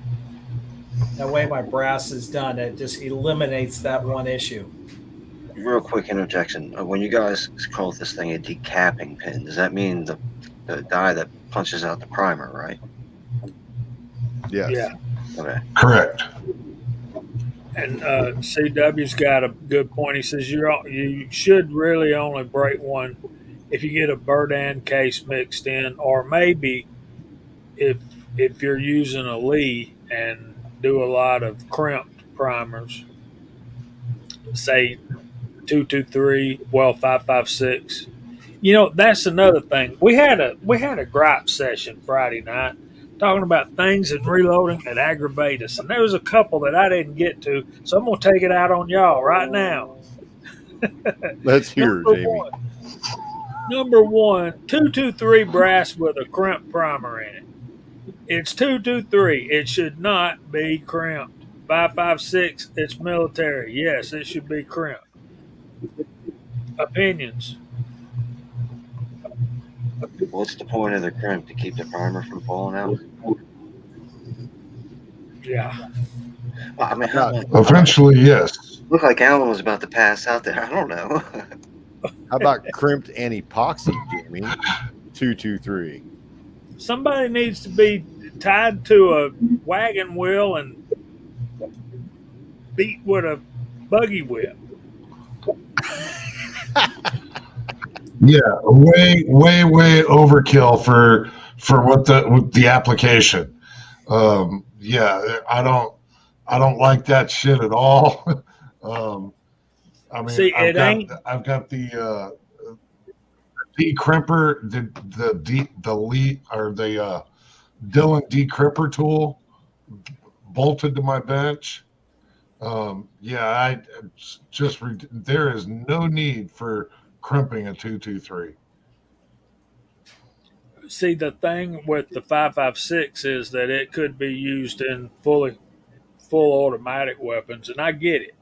S1: That way, my brass is done. It just eliminates that one issue.
S4: Real quick interjection. When you guys call this thing a decapping pin, does that mean the die that punches out the primer, right?
S6: yeah,
S5: Yes.
S4: Okay.
S2: Correct.
S6: and CW's got a good point. He says you should really only break one if you get a Burdan case mixed in, or maybe if if you're using a Lee and do a lot of crimped primers, say 223, well 556. You know, that's another thing. We had a gripe session Friday night talking about things in reloading that aggravate us, and there was a couple that I didn't get to, so I'm gonna take it out on y'all right now.
S5: Let's hear,
S6: Number
S5: Jamie.
S6: one, number one, 223 brass with a crimp primer in it. It's 223. It should not be crimped. 556. It's military. Yes, it should be crimped. Opinions.
S4: What's the point of the crimp to keep the primer from falling out?
S6: Yeah.
S4: Well, I mean,
S5: Now,
S2: Eventually, yes.
S4: looked like Alan was about to pass out there. I don't know.
S5: how about crimped and epoxy, Jamie? 223.
S6: Somebody needs to be tied to a wagon wheel and beat with a buggy whip.
S2: Yeah, way overkill for what the application. Yeah, I don't like that shit at all. um, I mean,
S6: See, it ain't.
S2: I've got the decrimper, the lead or the Dillon decrimper tool bolted to my bench. Yeah, I just there is no need for crimping a 223.
S6: See, the thing with the 556 is that it could be used in full automatic weapons, and I get it.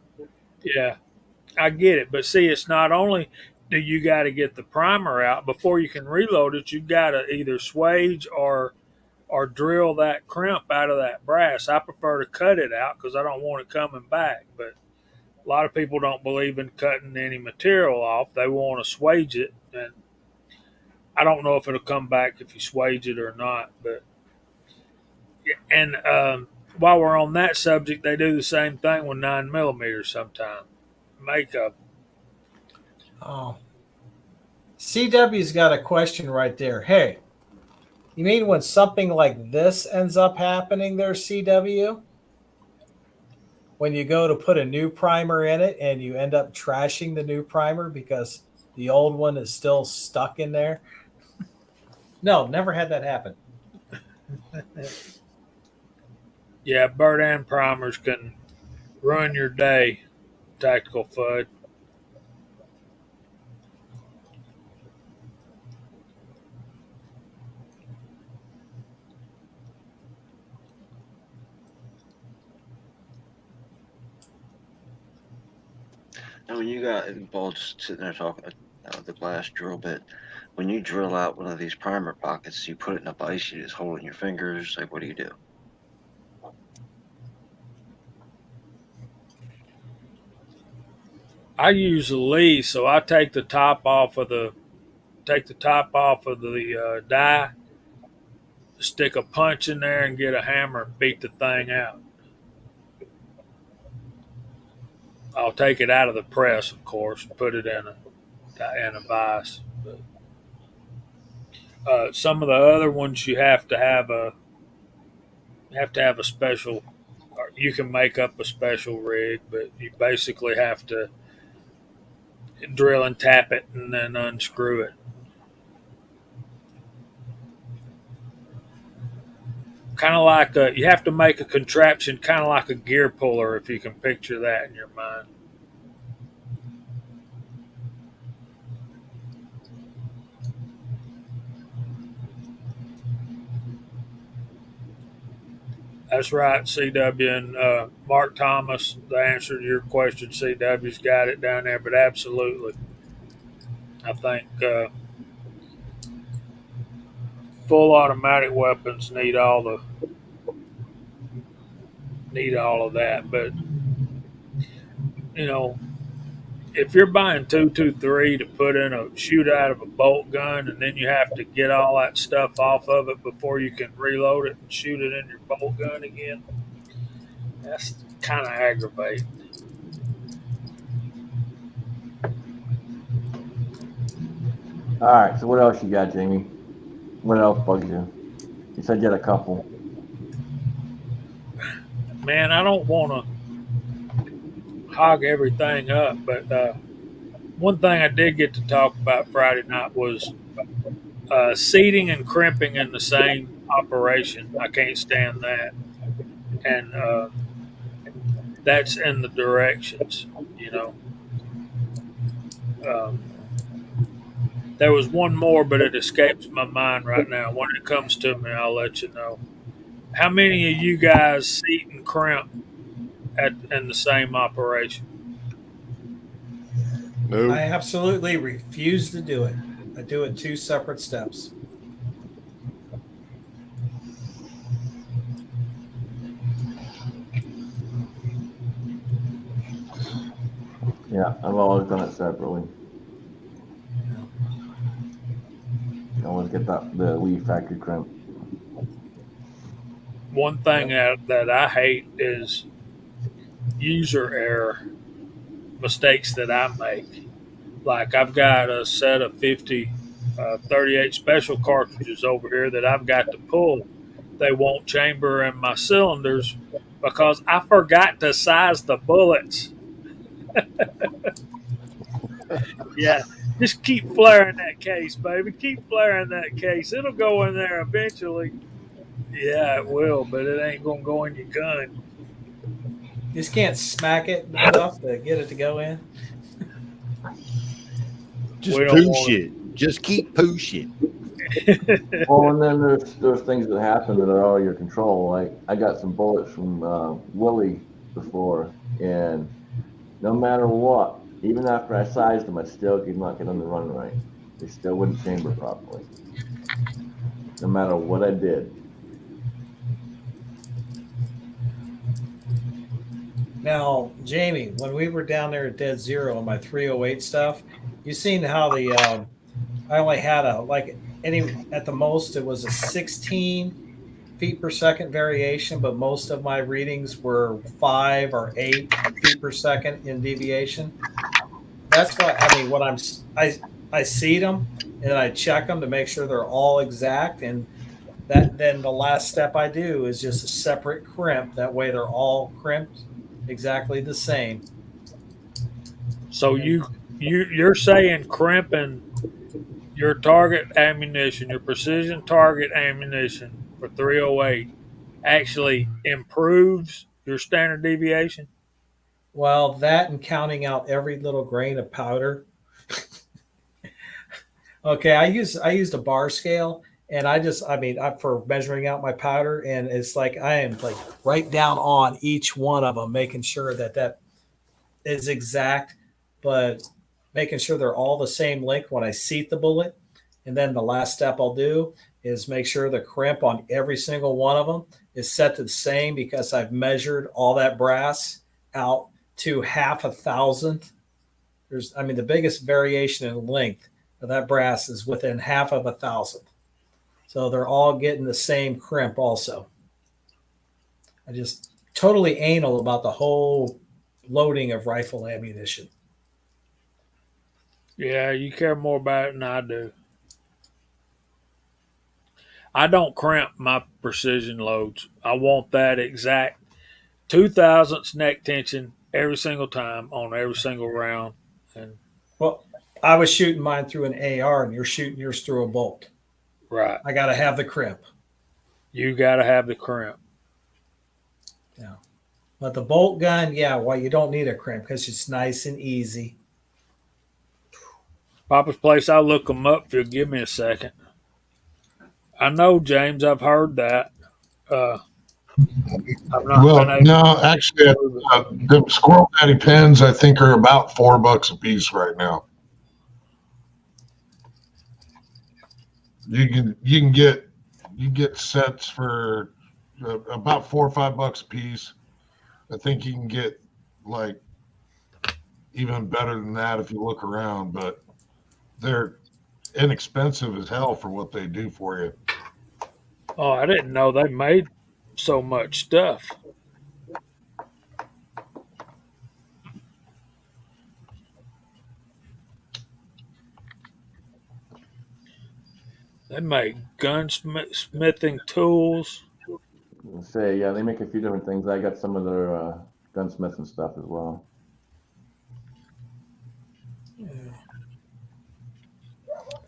S6: Yeah, I get it. But see, it's not only do you got to get the primer out before you can reload it. You got to either swage or drill that crimp out of that brass. I prefer to cut it out because I don't want it coming back. But a lot of people don't believe in cutting any material off. They want to swage it, and I don't know if it'll come back if you swage it or not. But and while we're on that subject, they do the same thing with 9 millimeters sometimes. Make a
S1: Oh, CW's got a question right there. Hey, you mean when something like this ends up happening there, CW? When you go to put a new primer in it and you end up trashing the new primer because the old one is still stuck in there? No, never had that happen.
S6: yeah, bird and primers can ruin your day. Tactical FUD.
S4: Now, when you got Bulge sitting there talking the glass drill bit, when you drill out one of these primer pockets, you put it in a vise, you just hold it in your fingers. Like, what do you do?
S6: I use a Lee, so I take the top off of the die, stick a punch in there, and get a hammer and beat the thing out. I'll take it out of the press, of course, and put it in a vise. But, some of the other ones you have to have a special. You can make up a special rig, but you basically have to. drill and tap it and then unscrew it. Kind of like you have to make a contraption kind of like a gear puller, if you can picture that in your mind. That's right, CW, and Mark Thomas. The answer to your question, CW's got it down there, but absolutely, I think full automatic weapons need all of that. But you know, if you're buying 223 to put in a shoot out of a bolt gun, and then you have to get all that stuff off of it before you can reload it and shoot it in your bolt gun again, that's kind of aggravating.
S3: All right. So what else you got, Jamie? What else bugs you? You said you had a couple.
S6: Man, I don't want to hog everything up, but one thing I did get to talk about Friday night was seating and crimping in the same operation. I can't stand that, and that's in the directions. You know, um, there was one more, but it escapes my mind right now. When it comes to me, I'll let you know. How many of you guys seat and crimp in the same operation?
S5: No.
S1: I absolutely refuse to do it. I do it two separate steps.
S3: Yeah, I've always done it separately. I always get the Lee factory crimp.
S6: One thing that I hate is user error, mistakes that I make. Like I've got a set of 50 38 special cartridges over here that I've got to pull. They won't chamber in my cylinders because I forgot to size the bullets. Yeah, just keep flaring that case, baby. Keep flaring that case. It'll go in there eventually. Yeah, it will, but it ain't gonna go in your gun.
S1: You just can't smack it enough to get it to go in.
S5: Just
S6: We don't
S5: push
S6: want
S5: it. Just keep pushing.
S3: Well, and then there's things that happen that are out of your control. Like I got some bullets from Willie before, and no matter what, even after I sized them, I still could not get them to run right. They still wouldn't chamber properly, no matter what I did.
S1: Now, Jamie, when we were down there at Dead Zero on my 308 stuff, you seen how I only had at the most it was a 16 feet per second variation, but most of my readings were 5 or 8 feet per second in deviation. That's why when I seed them and I check them to make sure they're all exact, and that then the last step I do is just a separate crimp. That way they're all crimped exactly the same.
S6: So you're saying crimping your target ammunition, your precision target ammunition for 308 actually improves your standard deviation?
S1: Well, that and counting out every little grain of powder. Okay, I used a bar scale, and for measuring out my powder, and it's like I am like right down on each one of them, making sure that is exact, but making sure they're all the same length when I seat the bullet. And then the last step I'll do is make sure the crimp on every single one of them is set to the same, because I've measured all that brass out to half a thousandth. The biggest variation in length of that brass is within half of a thousandth. So they're all getting the same crimp also. I just totally anal about the whole loading of rifle ammunition.
S6: Yeah, you care more about it than I do. I don't crimp my precision loads. I want that exact 2 thousandths neck tension every single time on every single round. And
S1: Well, I was shooting mine through an AR, and you're shooting yours through a bolt.
S6: Right.
S1: I got to have the crimp.
S6: You got to have the crimp.
S1: Yeah. But the bolt gun, yeah, well, you don't need a crimp because it's nice and easy.
S6: Papa's Place, I'll look them up if you'll give me a second. I know, James, I've heard that. I've not been
S2: Well,
S6: able
S2: no, actually,
S6: to prove it.
S2: the Squirrel Daddy pins I think are about $4 a piece right now. You can get sets for about $4 or $5 a piece. I think you can get like even better than that if you look around, but they're inexpensive as hell for what they do for you.
S6: Oh, I didn't know they made so much stuff. They make gunsmithing tools.
S3: Say, yeah, they make a few different things. I got some of their gunsmiths and stuff as well.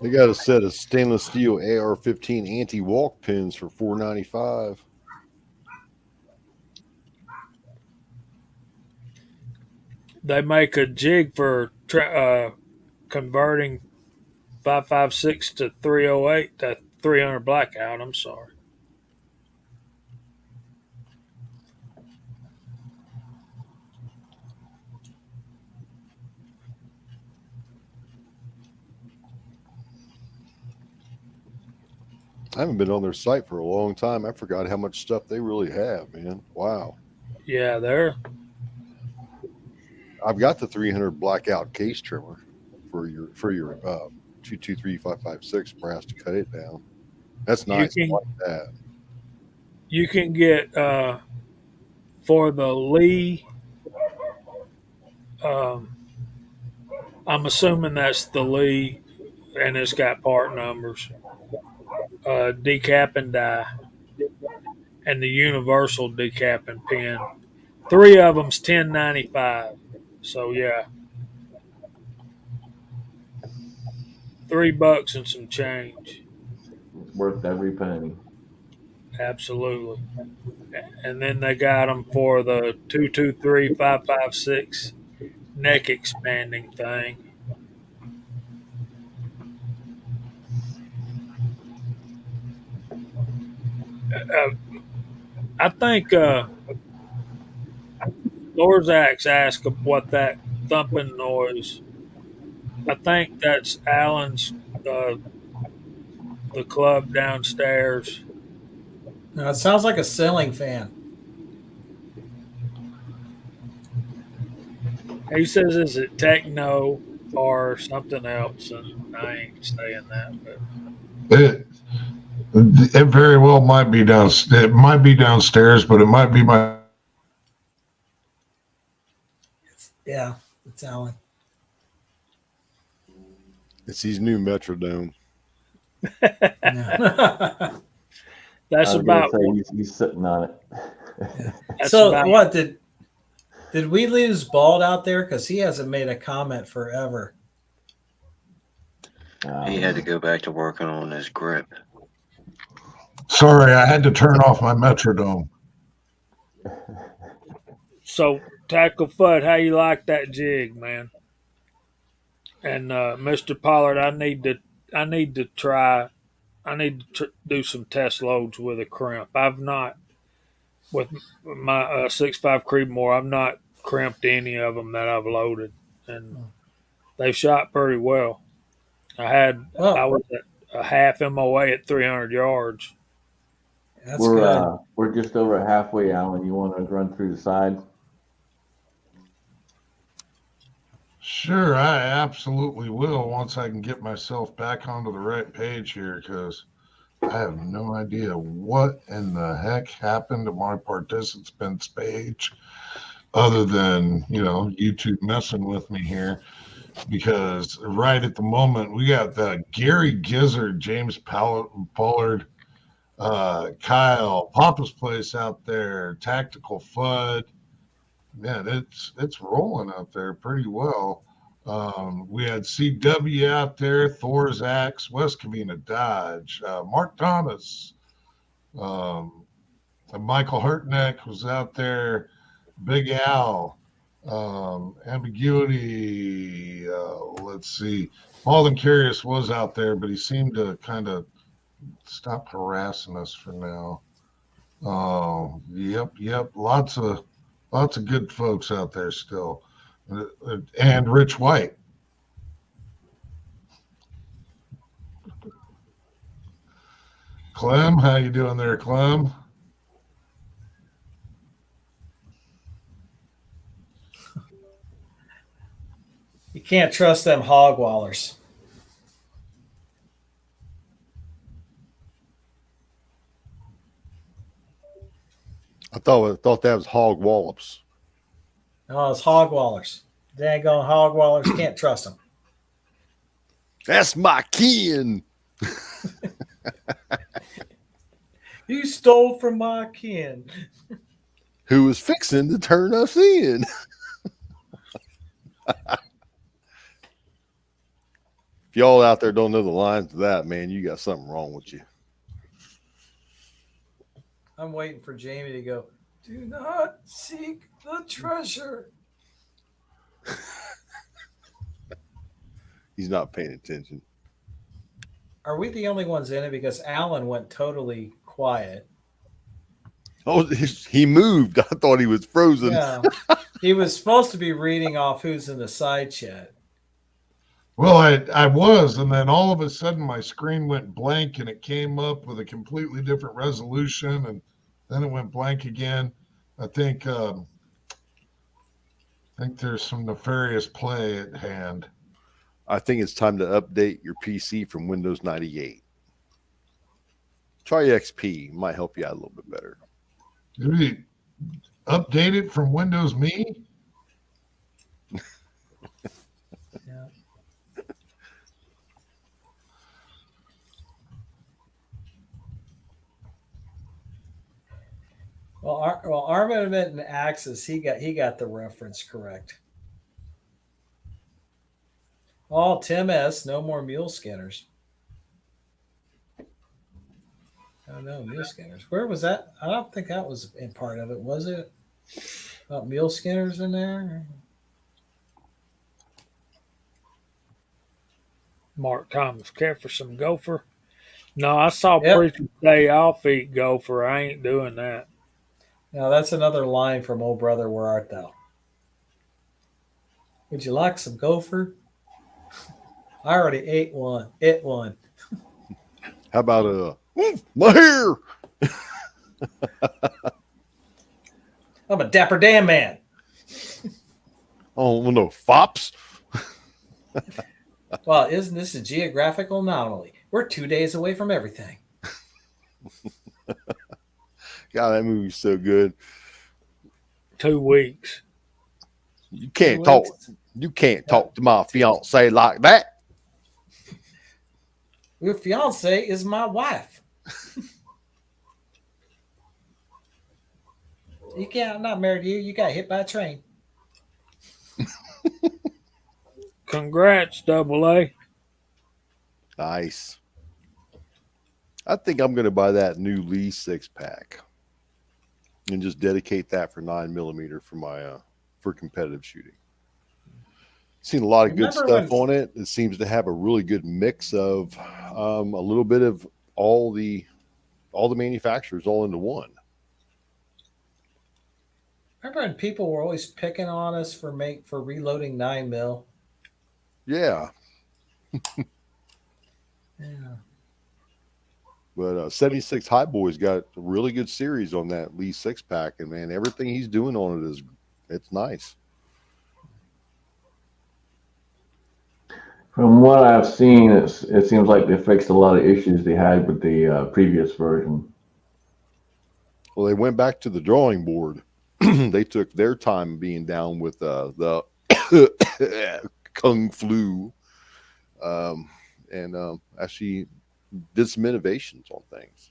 S5: They got a set of stainless steel AR-15 anti-walk pins for $4.95.
S6: They make a jig for converting 5.56 to 308 to 300 blackout. I'm sorry.
S5: I haven't been on their site for a long time. I forgot how much stuff they really have, man. Wow.
S6: Yeah, they're
S5: I've got the 300 blackout case trimmer for your 223556 brass to cut it down. That's nice. I like that.
S6: you can get for the Lee. I'm assuming that's the Lee, and it's got part numbers. Decap and die, and the universal decap and pin. 3 of them's $10.95. So yeah, $3 and some change.
S3: It's worth every penny.
S6: Absolutely. And then they got them for the 223-556 neck expanding thing. I think Lorzak's asked what that thumping noise. I think that's Allen's, uh, the club downstairs.
S1: Now, it sounds like a ceiling fan.
S6: He says, "Is it techno or something else?" And I ain't saying that, but
S2: It it very well might be It might be downstairs, but it might be my.
S1: Yeah, it's Allen.
S5: It's these new Metrodome.
S1: Yeah.
S6: that's
S3: I was
S6: about.
S3: gonna say he's sitting on it.
S6: That's
S1: So
S6: about,
S1: what did we lose Bald out there? Because he hasn't made a comment forever.
S4: He had to go back to working on his grip.
S2: Sorry, I had to turn off my Metrodome.
S6: So, Tackle Fudd, how you like that jig, man? And Mr. Pollard, I need to try. I need to do some test loads with a crimp. I've not with my 6.5 Creedmoor. I've not crimped any of them that I've loaded, and they've shot pretty well. I was at a half MOA at 300 yards.
S1: That's good.
S3: We're just over halfway, Alan. You want to run through the sides?
S2: Sure, I absolutely will once I can get myself back onto the right page here, because I have no idea what in the heck happened to my participants page, other than YouTube messing with me here. Because right at the moment we got the Gary Gizzard, James Pollard, Kyle, Papa's Place out there, Tactical Fudd. Man, it's rolling out there pretty well. We had CW out there, Thor's Axe, West Covina Dodge, Mark Thomas, and Michael Hurtneck was out there, Big Al, Ambiguity. Let's see. Malden Curious was out there, but he seemed to kind of stop harassing us for now. Yep. Lots of good folks out there still, and Rich White. Clem, how you doing there, Clem?
S1: You can't trust them hog wallers.
S5: I thought that was hog wallops.
S1: No, it's hog wallers. Dang on hog wallers. Can't trust them.
S5: That's my kin.
S1: You stole from my kin.
S5: Who was fixing to turn us in. If y'all out there don't know the lines to that, man, you got something wrong with you.
S1: I'm waiting for Jamie to go, do not seek the treasure.
S5: He's not paying attention.
S1: Are we the only ones in it? Because Alan went totally quiet.
S5: Oh, he moved. I thought he was frozen.
S1: Yeah. He was supposed to be reading off who's in the side chat.
S2: Well, I was, and then all of a sudden my screen went blank and it came up with a completely different resolution, and then it went blank again. I think there's some nefarious play at hand.
S5: I think it's time to update your PC from Windows 98. Try XP. Might help you out a little bit better.
S2: Did we update it from Windows Me?
S1: Yeah. Well, Armament and Axis, he got the reference correct. Oh, Tim S. No more mule skinners. Oh no, mule skinners. Where was that? I don't think that was in part of it, was it? About mule skinners in there?
S6: Mark Thomas, care for some gopher? No, I saw
S1: Yep.
S6: preachers say I'll eat gopher. I ain't doing that.
S1: Now that's another line from "Oh Brother, Where Art Thou?" Would you like some gopher? I already ate one.
S5: How about my hair?
S1: I'm a dapper damn man.
S5: Oh, well, no, fops.
S1: Well, isn't this a geographical anomaly? We're 2 days away from everything.
S5: God, that movie's so good.
S6: 2 weeks.
S5: You can't
S1: 2
S5: talk.
S1: weeks.
S5: You can't talk to my fiance like that.
S1: Your fiance is my wife. You can't. I'm not married to you. You got hit by a train.
S6: Congrats, Double A.
S5: Nice. I think I'm going to buy that new Lee 6-pack and just dedicate that for 9mm for my for competitive shooting. Seen a lot of good stuff on it. It seems to have a really good mix of a little bit of all the manufacturers all into one.
S1: Remember when people were always picking on us for reloading 9mm?
S5: Yeah.
S1: Yeah.
S5: But 76 High Boy's got a really good series on that Lee 6-pack, and man, everything he's doing on it it's nice.
S3: From what I've seen, it seems like they fixed a lot of issues they had with the previous version.
S5: Well, they went back to the drawing board. They took their time being down with the Kung Flu, and actually did some innovations on things.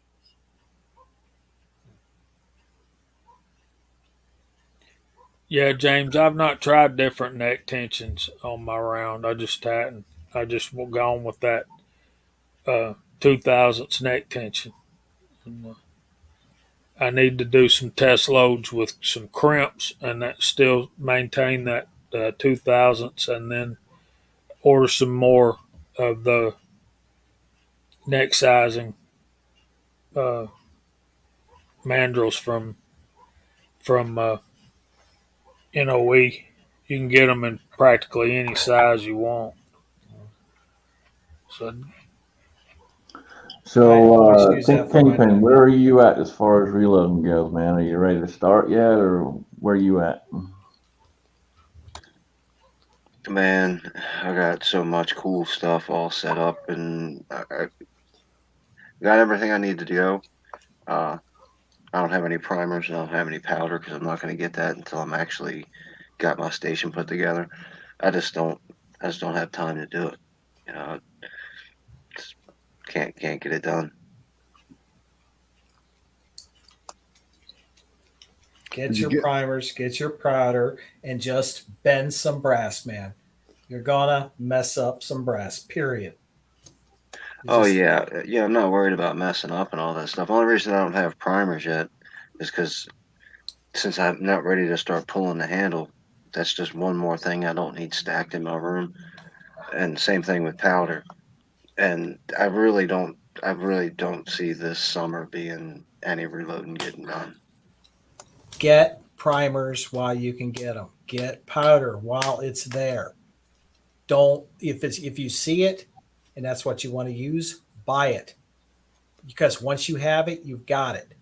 S6: Yeah, James, I've not tried different neck tensions on my round. I just hadn't. I just gone with that 2000s neck tension. And, I need to do some test loads with some crimps and that still maintain that 2000s, and then order some more of the neck sizing uh, mandrels from NOE. You can get them in practically any size you want. So
S1: I always use that for my
S3: Kingpin, where are you at as far as reloading goes, man? Are you ready to start yet, or where are you at?
S4: Man, I got so much cool stuff all set up, and I got everything I need to go. Uh, I don't have any primers. I don't have any powder because I'm not going to get that until I'm actually got my station put together. I just don't. I just don't have time to do it. You know, just can't get it done.
S1: get
S5: Did you
S1: your
S5: get?
S1: primers, get your powder, and just bend some brass, man. You're gonna mess up some brass. Period. You
S4: Oh
S1: just
S4: yeah, yeah. I'm not worried about messing up and all that stuff. Only reason I don't have primers yet is because since I'm not ready to start pulling the handle, that's just one more thing I don't need stacked in my room. And same thing with powder. And I really don't see this summer being any reloading getting done.
S1: get primers while you can get them. Get powder while it's there. Don't if you see it and that's what you want to use, buy it. Because once you have it, you've got it.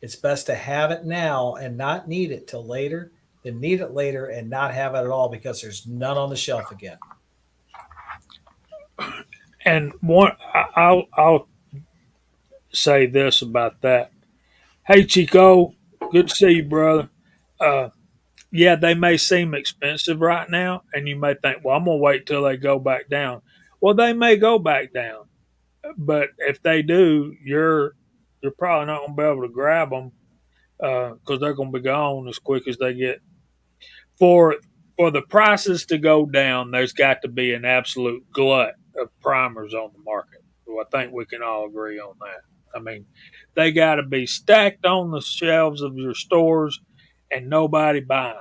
S1: It's best to have it now and not need it till later than need it later and not have it at all because there's none on the shelf again.
S6: and one, I'll say this about that. Hey Chico, good to see you, brother. Uh, yeah, they may seem expensive right now, and you may think, well, I'm gonna wait till they go back down. Well, they may go back down, but if they do, you're probably not gonna be able to grab them because they're gonna be gone as quick as they get. For for the prices to go down, there's got to be an absolute glut of primers on the market. So I think we can all agree on that. I mean, they got to be stacked on the shelves of your stores and nobody buying,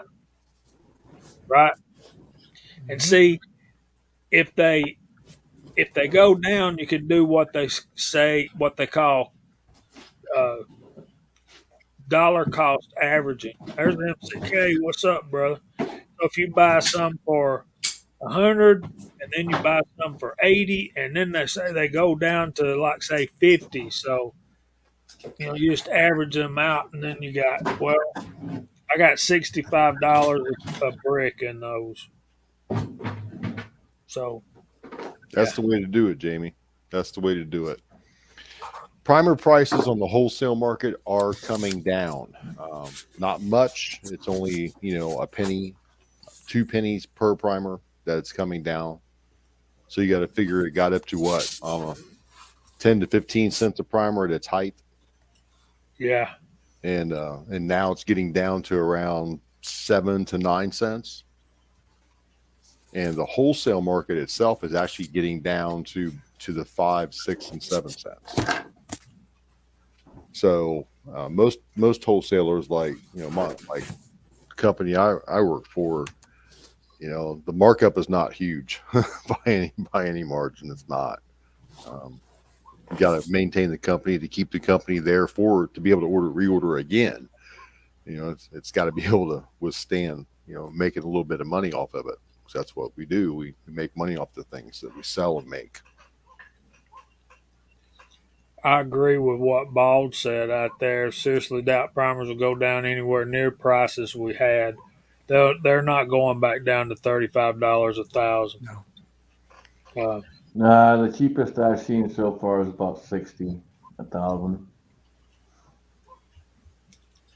S6: right? And
S1: Mm-hmm.
S6: see if they go down, you can do what they say, what they call uh, dollar cost averaging. There's MCK. What's up, brother? So if you buy some for 100, and then you buy some for 80, and then they say they go down to like say 50. So you just average them out, and then you got, well, I got $65 a brick in those. So
S5: That's
S1: Yeah.
S5: the way to do it, Jamie. That's the way to do it. Primer prices on the wholesale market are coming down. Not much. It's only a penny, 2 pennies per primer that's coming down. So you got to figure it got up to what 10 to 15 cents a primer at its height,
S6: yeah,
S5: and now it's getting down to around 7 to 9 cents. And the wholesale market itself is actually getting down to the 5, 6, and 7 cents. So most wholesalers, like like company I work for, the markup is not huge by any margin. It's not. Um, you got to maintain the company to keep the company there to be able to reorder again. It's got to be able to withstand making a little bit of money off of it. So that's what we do. We make money off the things that we sell and make.
S6: I agree with what Bald said out there. Seriously, doubt primers will go down anywhere near prices we had. They're not going back down to $35 a thousand.
S1: No.
S6: Uh,
S3: The cheapest I've seen so far is about 60 a thousand.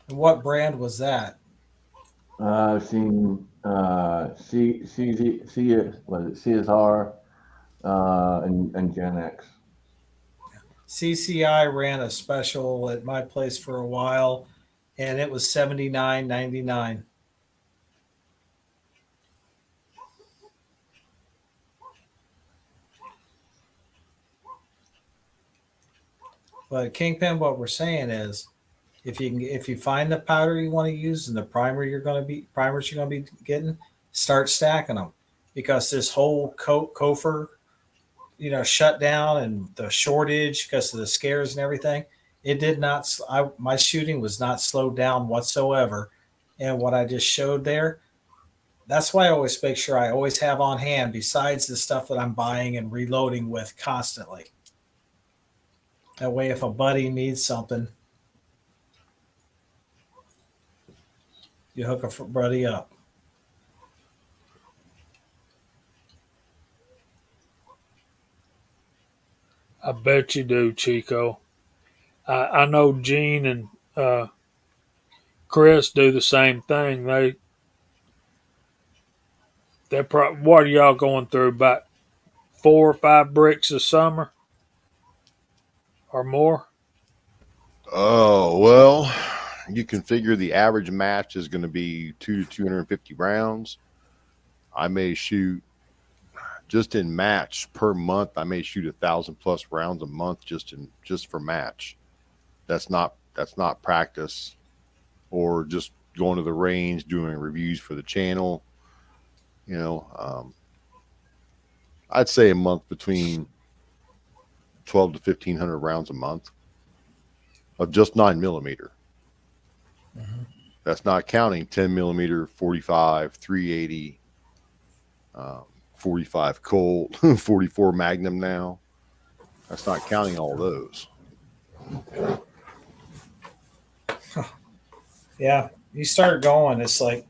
S1: And what brand was that?
S3: I've seen what is it, CSR and Gen X.
S1: CCI ran a special at my place for a while, and it was $79.99. But Kingpin, what we're saying is, if you find the powder you want to use and the primers you're going to be getting, start stacking them, because this whole Kofor, shut down and the shortage because of the scares and everything, it did not. My shooting was not slowed down whatsoever, and what I just showed there. That's why I always make sure I always have on hand, besides the stuff that I'm buying and reloading with constantly. That way, if a buddy needs something, you hook a buddy up.
S6: I bet you do, Chico. I know Gene and Chris do the same thing. What are y'all going through? About 4 or 5 bricks a summer or more?
S5: Oh, well, you can figure the average match is going to be 2 to 250 rounds. I may shoot just in match per month. I may shoot 1,000+ rounds a month just for match. That's not practice or just going to the range, doing reviews for the channel. I'd say a month between 12 to 1,500 rounds a month of just 9mm.
S1: Mm-hmm.
S5: That's not counting 10mm, 45, 380, 45 Colt, 44 Magnum now. That's not counting all those.
S1: Yeah, you start going. It's like,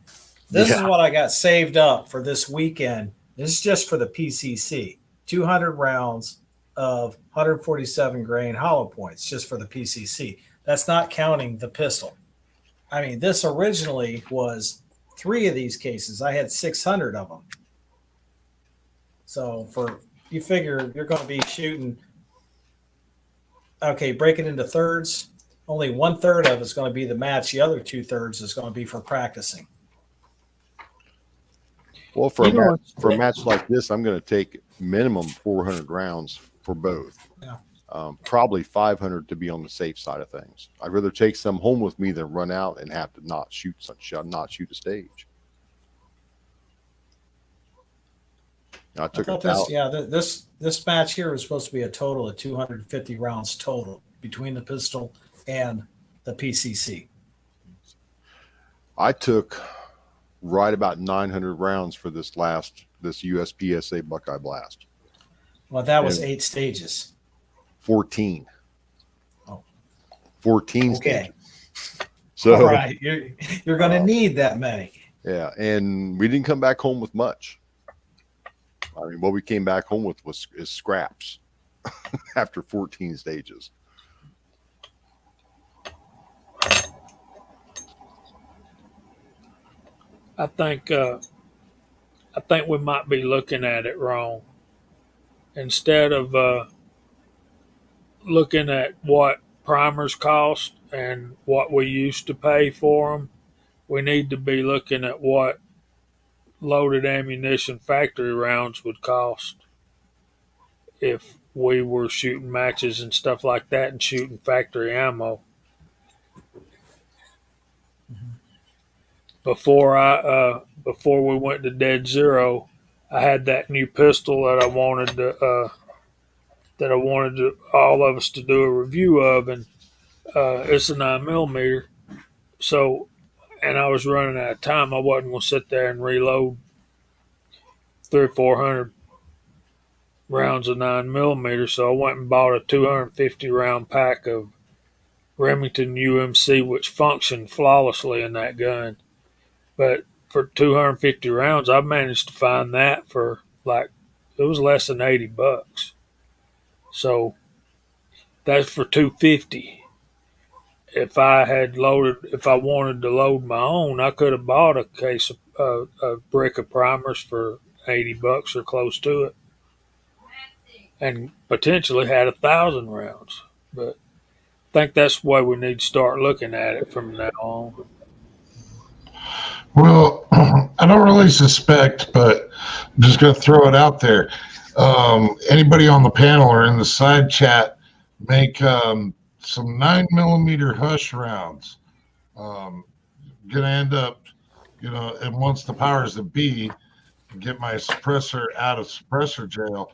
S1: this is what I got saved up for this weekend. This is just for the PCC. 200 rounds of 147 grain hollow points just for the PCC. That's not counting the pistol. I mean, this originally was 3 of these cases. I had 600 of them. So you figure you're going to be shooting, okay, break it into thirds. Only 1/3 of it's going to be the match. The other 2/3 is going to be for practicing.
S5: Well, for a match like this, I'm going to take minimum 400 rounds for both.
S1: Yeah.
S5: Probably 500 to be on the safe side of things. I'd rather take some home with me than run out and have to not shoot a stage. I took
S1: this match here was supposed to be a total of 250 rounds total between the pistol and the PCC.
S5: I took right about 900 rounds for this USPSA Buckeye Blast.
S1: Well, that was 8 stages.
S5: 14.
S1: Oh.
S5: 14
S1: okay.
S5: stages. So,
S1: all right, you're going to need that many.
S5: Yeah, and we didn't come back home with much. I mean, what we came back home with is scraps after 14 stages.
S6: I think we might be looking at it wrong. Instead of looking at what primers cost and what we used to pay for them, we need to be looking at what loaded ammunition factory rounds would cost if we were shooting matches and stuff like that and shooting factory ammo. Before we went to Dead Zero, I had that new pistol that I wanted all of us to do a review of, and it's a 9mm. So, and I was running out of time. I wasn't going to sit there and reload 300 or 400 rounds of 9mm. So I went and bought a 250 round pack of Remington UMC, which functioned flawlessly in that gun. But for 250 rounds, I managed to find that for it was less than $80. So that's for 250. If I wanted to load my own, I could have bought a case of a brick of primers for $80 or close to it, and potentially had 1,000 rounds. But I think that's the way we need to start looking at it from now on.
S2: Well, I don't really suspect, but I'm just going to throw it out there. Anybody on the panel or in the side chat, make some 9mm Hush rounds. Gonna end up, and once the powers that be get my suppressor out of suppressor jail,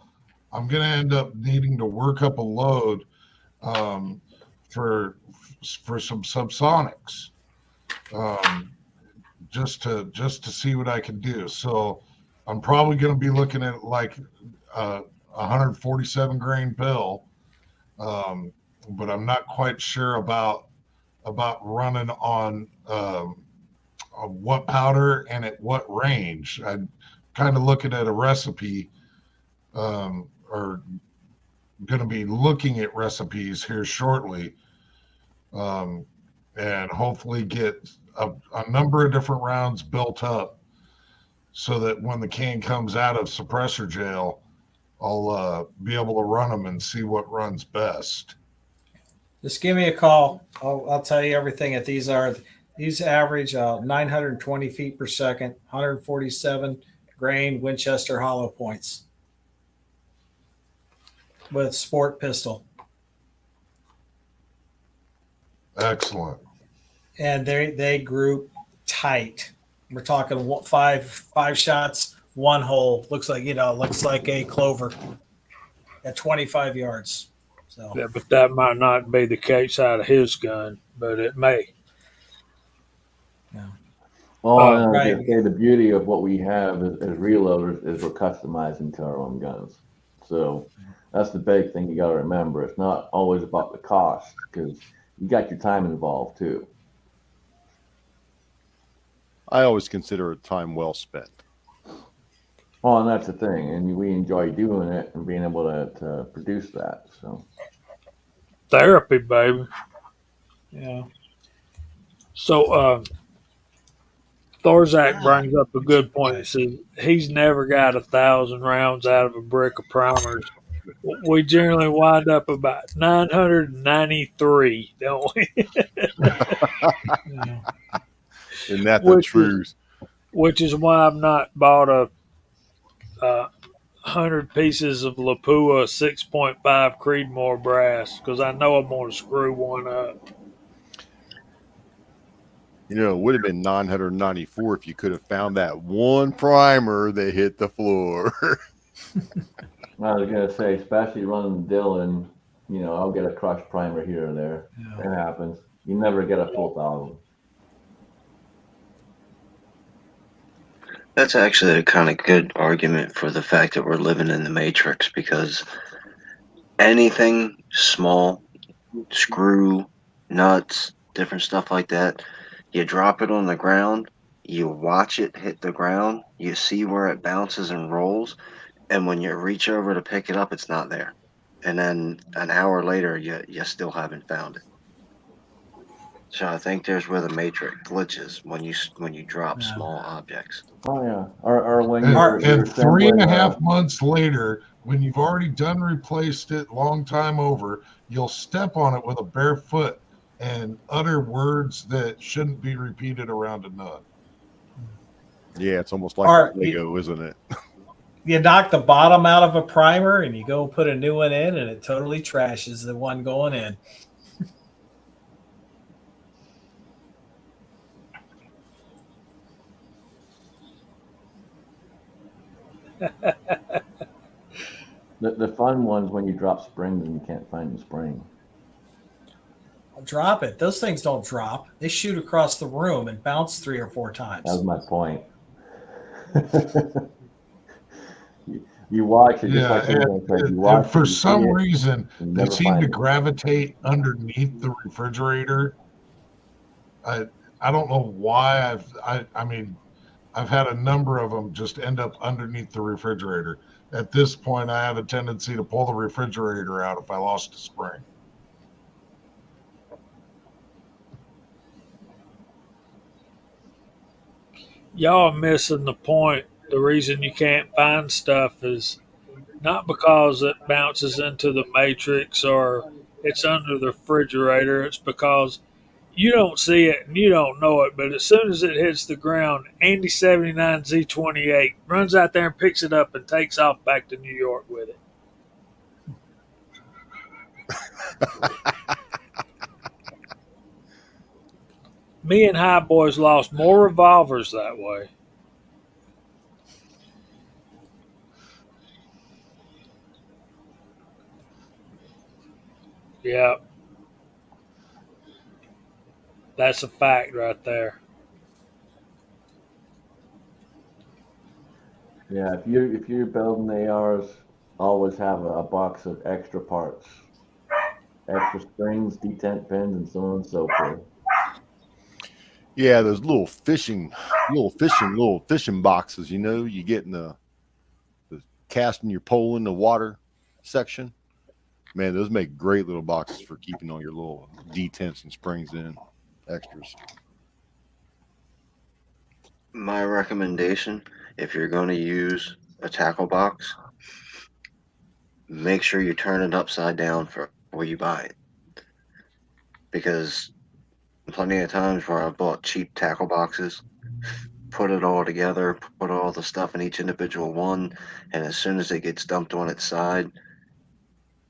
S2: I'm gonna end up needing to work up a load for some subsonics, just to see what I can do. So I'm probably gonna be looking at like a 147 grain pill, but I'm not quite sure about running on what powder and at what range. I'm kind of looking at a recipe, or going to be looking at recipes here shortly, and hopefully get a number of different rounds built up so that when the can comes out of suppressor jail, I'll be able to run them and see what runs best.
S1: Just give me a call. I'll tell you everything that these are. These average 920 feet per second, 147 grain Winchester hollow points with sport pistol.
S2: Excellent.
S1: And they group tight. We're talking five shots, one hole. Looks like a clover at 25 yards. So
S6: Yeah, but that might not be the case out of his gun, but it may.
S1: yeah.
S3: Well, I was
S1: right.
S3: gonna say the beauty of what we have as reloaders is we're customizing to our own guns. So that's the big thing you got to remember. It's not always about the cost because you got your time involved too.
S5: I always consider it time well spent.
S3: Well, and that's the thing, and we enjoy doing it and being able to produce that. So
S6: Therapy, baby.
S1: Yeah.
S6: So Thorzak brings up a good point. He says he's never got 1,000 rounds out of a brick of primers. We generally wind up about 993, don't we?
S1: Yeah.
S5: Isn't that the truth?
S6: Which is why I've not bought a 100 pieces of Lapua 6.5 Creedmoor brass because I know I'm going to screw one up.
S5: It would have been 994 if you could have found that one primer that hit the floor.
S3: I was gonna say, especially running Dylan, I'll get a crushed primer here or there.
S1: Yeah.
S3: It happens. You never get a full 1,000.
S4: That's actually a kind of good argument for the fact that we're living in the Matrix, because anything small, screw, nuts, different stuff like that, you drop it on the ground, you watch it hit the ground, you see where it bounces and rolls, and when you reach over to pick it up, it's not there. And then an hour later, you still haven't found it. So I think there's where the Matrix glitches when you drop small objects.
S3: Oh yeah, or when
S2: And,
S3: you're
S2: and
S3: assembling,
S2: 3.5 months later, when you've already done replaced it long time over, you'll step on it with a bare foot and utter words that shouldn't be repeated around a nut.
S5: Yeah, it's almost like Lego, isn't it?
S1: You knock the bottom out of a primer and you go put a new one in, and it totally trashes the one going in.
S3: the fun ones when you drop springs and you can't find the spring.
S1: I'll drop it. Those things don't drop. They shoot across the room and bounce 3 or 4 times.
S3: That was my point. you watch it.
S2: Yeah, and for some reason, they seem to gravitate underneath the refrigerator. I don't know why. I've had a number of them just end up underneath the refrigerator. At this point, I have a tendency to pull the refrigerator out if I lost a spring.
S6: Y'all are missing the point. The reason you can't find stuff is not because it bounces into the matrix or it's under the refrigerator. It's because you don't see it and you don't know it, but as soon as it hits the ground, Andy 79 Z28 runs out there and picks it up and takes off back to New York with it. Me and High Boys lost more revolvers that way. Yeah, that's a fact right there.
S3: Yeah, if you're building ARs, always have a box of extra parts, extra springs, detent pins, and so on and so forth.
S5: Yeah, those little fishing boxes, you get in the casting your pole in the water section. Man, those make great little boxes for keeping all your little detents and springs in, extras.
S4: My recommendation, if you're going to use a tackle box, make sure you turn it upside down before you buy it. Because plenty of times where I bought cheap tackle boxes, put it all together, put all the stuff in each individual one, and as soon as it gets dumped on its side,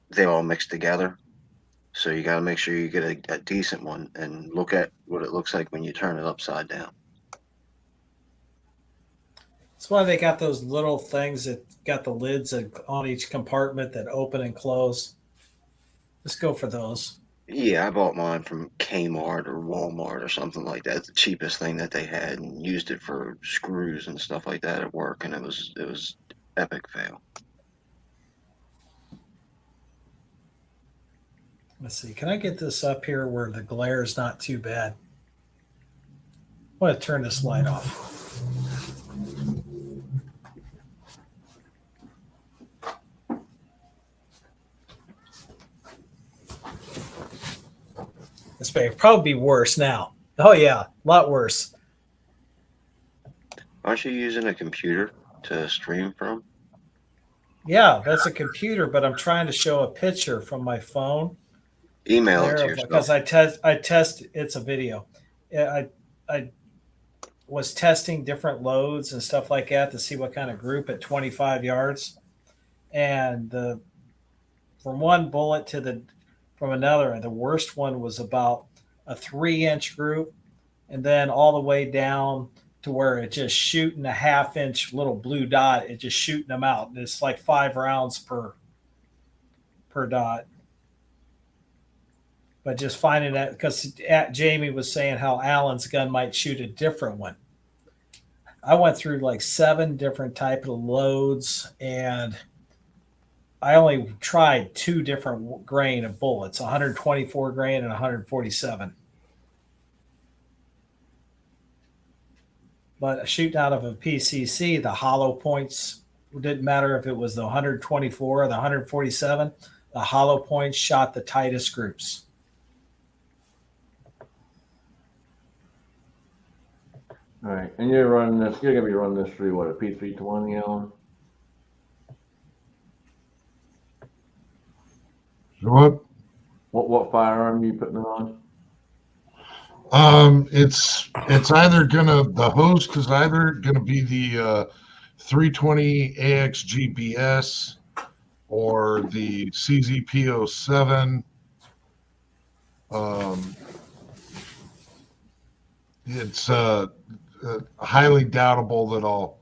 S4: they all mix together. So you got to make sure you get a decent one and look at what it looks like when you turn it upside down.
S1: That's why they got those little things that got the lids on each compartment that open and close. Let's go for those.
S4: Yeah, I bought mine from Kmart or Walmart or something like that. It's the cheapest thing that they had, and used it for screws and stuff like that at work, and it was epic fail.
S1: Let's see. Can I get this up here where the glare is not too bad? I want to turn this light off. This may probably be worse now. Oh yeah, a lot worse.
S4: Aren't you using a computer to stream from?
S1: Yeah, that's a computer, but I'm trying to show a picture from my phone
S4: Email it to
S1: there
S4: yourself.
S1: because I test. It's a video. Yeah, I was testing different loads and stuff like that to see what kind of group at 25 yards, and from one bullet from another, the worst one was about a 3-inch group, and then all the way down to where it just shooting a 1/2 inch little blue dot. It just shooting them out. And it's like 5 rounds per dot. But just finding that, because Jamie was saying how Allen's gun might shoot a different one. I went through like 7 different type of loads, and I only tried 2 different grain of bullets, 124 grain and 147. But shooting out of a PCC, the hollow points, it didn't matter if it was the 124 or the 147, the hollow points shot the tightest groups.
S3: All right, and you're gonna be running this through what, a P320, Alan?
S2: What?
S3: What firearm are you putting it on?
S2: It's either the host is either gonna be the 320 AXGBS or the CZP07. It's highly doubtable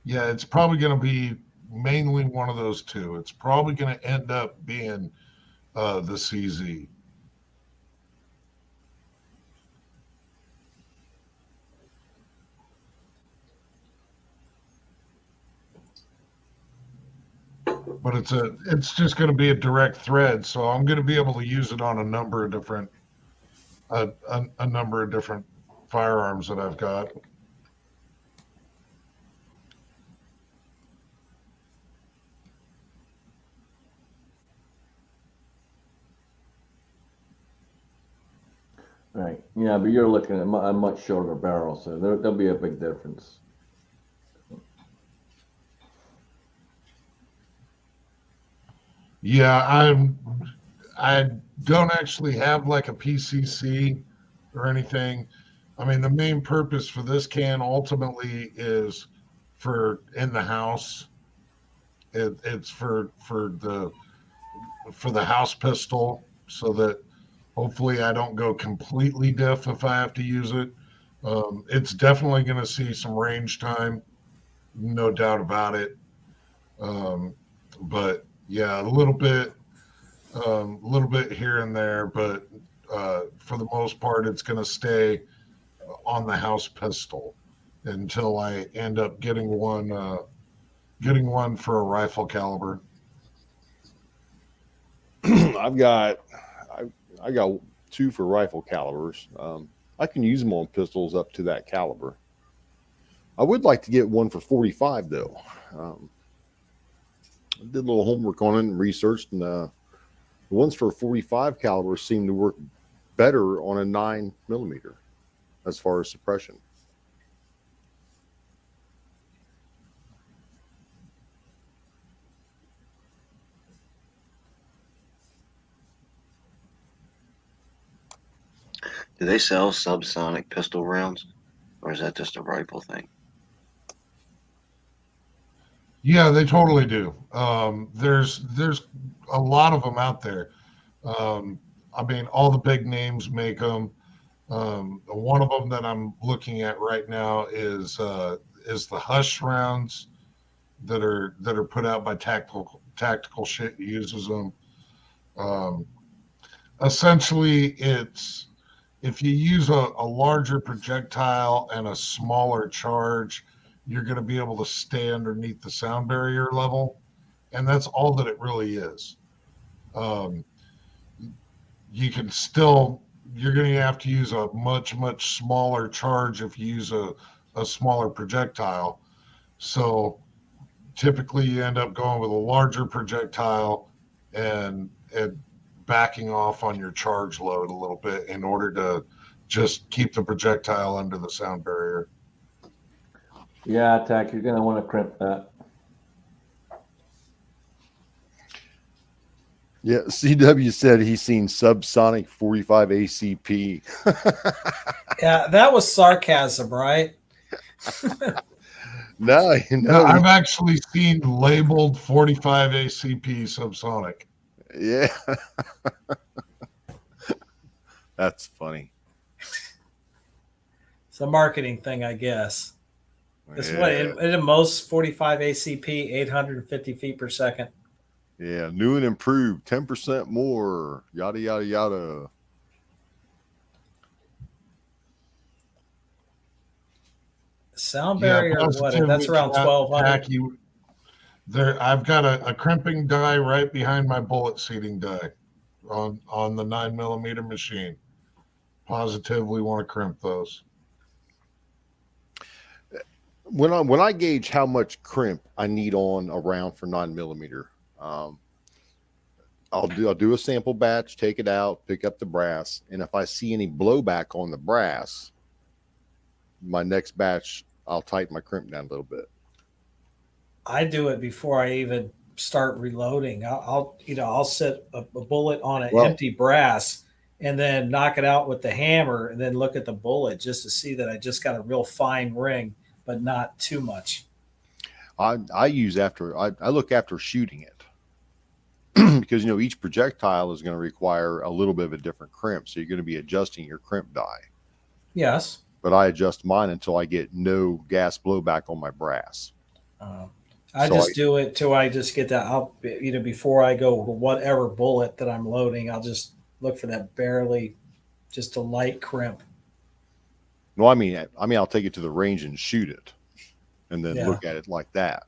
S2: that it's probably going to be mainly one of those two. It's probably going to end up being the CZ. But it's just going to be a direct thread, so I'm going to be able to use it on a number of different firearms that I've got.
S3: Right. Yeah, but you're looking at a much shorter barrel, so there'll be a big difference.
S2: Yeah, I don't actually have like a PCC or anything. I mean, the main purpose for this can ultimately is for in the house. It's for the house pistol, so that hopefully I don't go completely deaf if I have to use it. It's definitely going to see some range time, no doubt about it. Um, but yeah, a little bit here and there, but for the most part, it's going to stay on the house pistol until I end up getting one for a rifle caliber.
S5: I've got I got two for rifle calibers. I can use them on pistols up to that caliber. I would like to get one for 45 though. I did a little homework on it and researched, and the ones for 45 caliber seem to work better on a 9 millimeter as far as suppression.
S4: Do they sell subsonic pistol rounds, or is that just a rifle thing?
S2: Yeah, they totally do. There's a lot of them out there. I mean, all the big names make them. One of them that I'm looking at right now is the Hush rounds that are put out by Tactical Shit uses them. Um, Essentially, it's if you use a larger projectile and a smaller charge, you're going to be able to stay underneath the sound barrier level, and that's all that it really is. Um, you can still you're going to have to use a much smaller charge if you use a smaller projectile. So typically you end up going with a larger projectile and backing off on your charge load a little bit in order to just keep the projectile under the sound barrier.
S3: Yeah, Tack, you're going to want to crimp that.
S5: Yeah, CW said he's seen subsonic 45 ACP.
S1: Yeah, that was sarcasm, right?
S5: No,
S2: No, I've actually seen labeled 45 ACP subsonic.
S5: Yeah. That's funny.
S1: It's a marketing thing, I guess. It's
S5: Yeah.
S1: what at most 45 ACP, 850 feet per second.
S5: Yeah, new and improved, 10% more, yada, yada, yada.
S1: Sound barrier, what? That's around 1200.
S2: I've got a crimping die right behind my bullet seating die on the 9 millimeter machine. Positively want to crimp those.
S5: When I gauge how much crimp I need on a round for 9 millimeter, I'll do a sample batch, take it out, pick up the brass, and if I see any blowback on the brass, my next batch I'll tighten my crimp down a little bit.
S1: I do it before I even start reloading. I'll set a bullet on an empty brass and then knock it out with the hammer and then look at the bullet just to see that I just got a real fine ring, but not too much.
S5: I look after shooting it because each projectile is going to require a little bit of a different crimp, so you're going to be adjusting your crimp die.
S1: Yes,
S5: but I adjust mine until I get no gas blowback on my brass.
S1: I do it till I just get that. I'll before I go whatever bullet that I'm loading, I'll just look for that barely, just a light crimp.
S5: No, I mean I'll take it to the range and shoot it, and then look at it like that.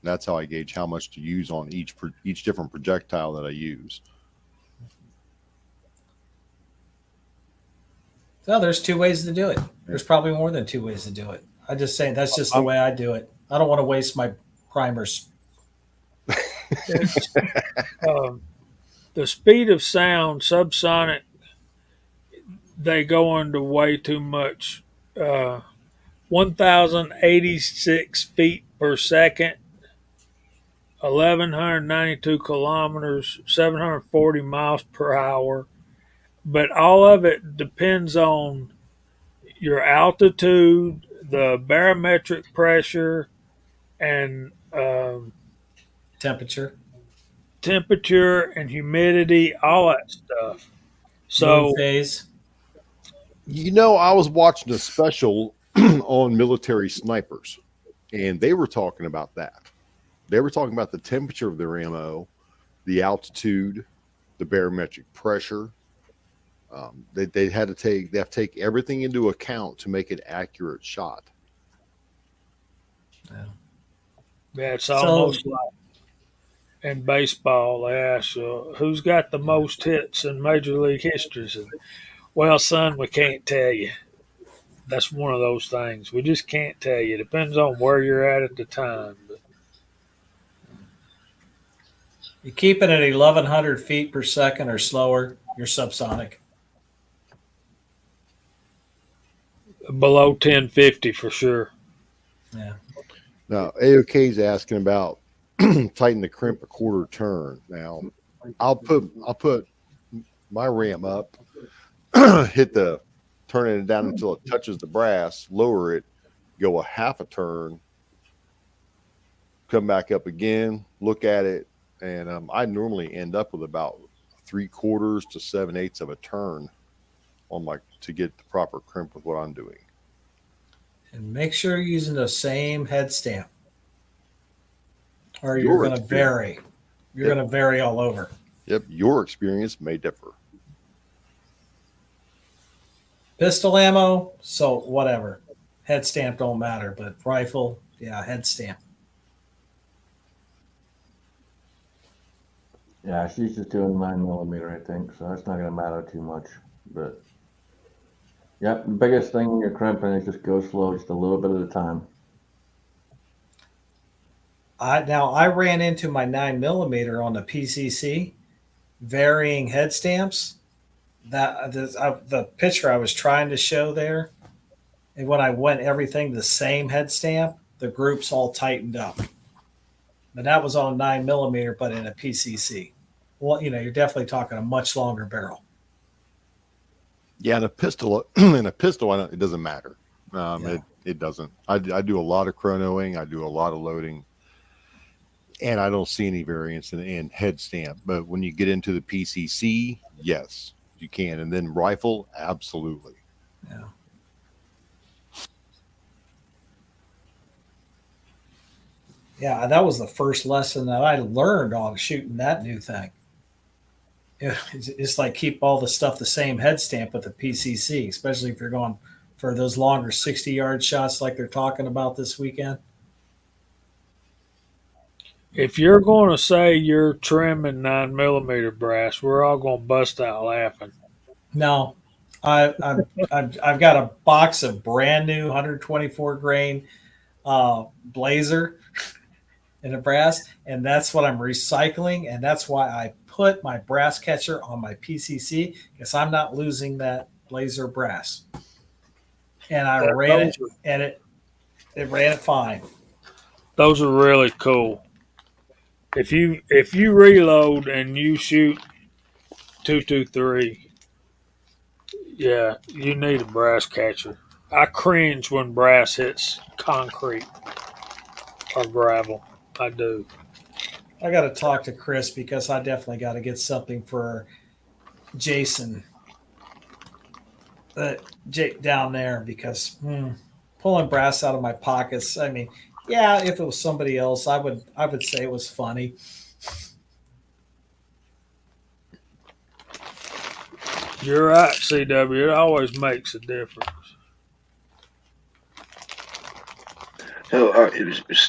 S5: That's how I gauge how much to use on each different projectile that I use.
S1: So there's two ways to do it. There's probably more than two ways to do it. I'm just saying that's just the way I do it. I don't want to waste my primers.
S6: The speed of sound, subsonic, they go into way too much. 1,086 feet per second, 1,192 kilometers, 740 miles per hour. But all of it depends on your altitude, the barometric pressure, and
S1: Temperature
S6: and humidity, all that stuff. So
S1: moon phase.
S5: I was watching a special on military snipers, and they were talking about that. They were talking about the temperature of their ammo, the altitude, the barometric pressure. They have to take everything into account to make an accurate shot.
S6: Yeah, it's
S1: So
S6: almost like in baseball. They ask you, who's got the most hits in Major League history? And, well, son, we can't tell you. That's one of those things. We just can't tell you. It depends on where you're at the time. But
S1: you keep it at 1,100 feet per second or slower, you're subsonic.
S6: below 1050 for sure.
S1: Yeah.
S5: Now, AOK is asking about tighten the crimp a quarter turn. Now, I'll put my ram up, hit the turning it down until it touches the brass, lower it, go a half a turn, come back up again, look at it, and I normally end up with about 3/4 to 7/8 of a turn on my to get the proper crimp with what I'm doing.
S1: And make sure you're using the same head stamp, or you're
S5: Your
S1: going to
S5: experience.
S1: vary. You're
S5: Yep.
S1: going to vary all over.
S5: Yep, your experience may differ.
S1: Pistol ammo, so whatever. Head stamp don't matter, but rifle, yeah, head stamp.
S3: Yeah, she's just doing 9mm, I think, so that's not going to matter too much. But yep, the biggest thing when you're crimping is just go slow, just a little bit at a time.
S1: I ran into my 9mm on the PCC, varying head stamps. The picture I was trying to show there, and when I went everything the same head stamp, the groups all tightened up. But that was on 9mm, but in a PCC. Well, you're definitely talking a much longer barrel.
S5: Yeah, and a pistol, it doesn't matter.
S1: Yeah.
S5: It doesn't. I do a lot of chronoing. I do a lot of loading, and I don't see any variance in head stamp. But when you get into the PCC, yes, you can, and then rifle, absolutely.
S1: Yeah. Yeah, that was the first lesson that I learned on shooting that new thing. It's like keep all the stuff the same head stamp with the PCC, especially if you're going for those longer 60-yard shots like they're talking about this weekend.
S6: If you're going to say you're trimming 9mm brass, we're all going to bust out laughing.
S1: No, I've got a box of brand new 124 grain Blazer in a brass, and that's what I'm recycling, and that's why I put my brass catcher on my PCC because I'm not losing that Blazer brass. And I ran it, and it ran it fine.
S6: Those are really cool. If you reload and you shoot 223, yeah, you need a brass catcher. I cringe when brass hits concrete or gravel. I do.
S1: I got to talk to Chris because I definitely got to get something for Jason down there because pulling brass out of my pockets. I mean, yeah, if it was somebody else, I would say it was funny.
S6: You're right, CW. It always makes a difference.
S4: So,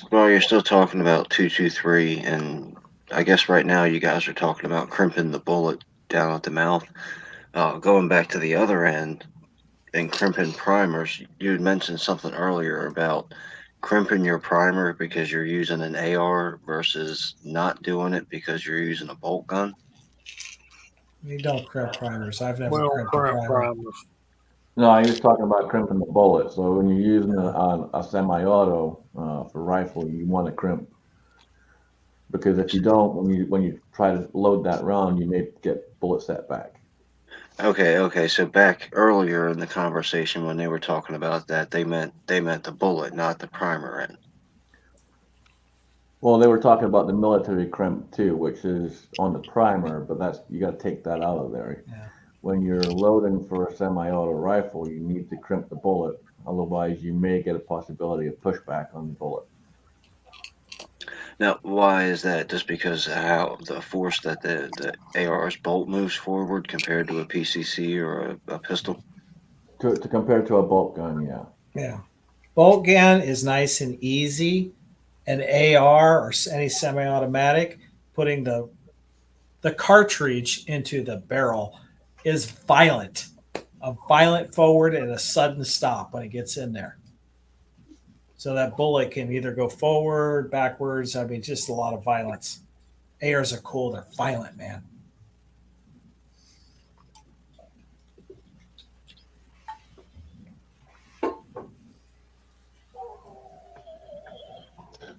S4: while you're still talking about 223, and I guess right now you guys are talking about crimping the bullet down at the mouth. Going back to the other end and crimping primers, you had mentioned something earlier about crimping your primer because you're using an AR versus not doing it because you're using a bolt gun.
S1: You don't crimp primers. I've never
S6: Well,
S1: crimped a
S6: current
S1: primer.
S6: primers.
S3: No, he was talking about crimping the bullet. So when you're using a semi-auto for rifle, you want to crimp because if you don't, when you try to load that round, you may get bullet setback.
S4: Okay. So back earlier in the conversation when they were talking about that, they meant the bullet, not the primer end.
S3: Well, they were talking about the military crimp too, which is on the primer, but you got to take that out of there.
S1: Yeah.
S3: when you're loading for a semi-auto rifle, you need to crimp the bullet. Otherwise, you may get a possibility of pushback on the bullet.
S4: Now, why is that? Just because how the force that the AR's bolt moves forward compared to a PCC or a pistol?
S3: To compare to a bolt gun, yeah.
S1: Yeah. Bolt gun is nice and easy. An AR or any semi-automatic, putting the cartridge into the barrel is violent. A violent forward and a sudden stop when it gets in there. So that bullet can either go forward, backwards. I mean, just a lot of violence. ARs are cool. They're violent, man.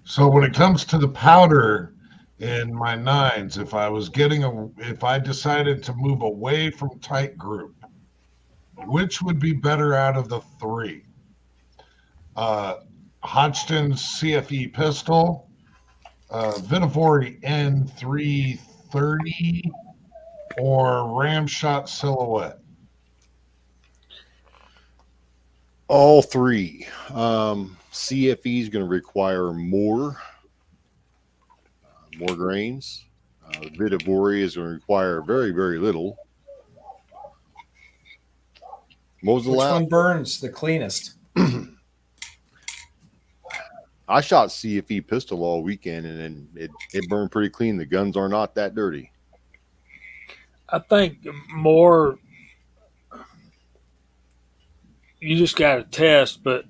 S2: So when it comes to the powder in my nines, if I decided to move away from tight group, which would be better out of the three? Hodgdon's CFE pistol, Vitavori N330, or Ramshot Silhouette?
S5: All three. CFE is going to require more grains. Vitavori is going to require very, very little. What was the
S1: Which
S5: last?
S1: one burns the cleanest?
S5: I shot CFE pistol all weekend, and it burned pretty clean. The guns are not that dirty.
S6: I think more. You just got to test, but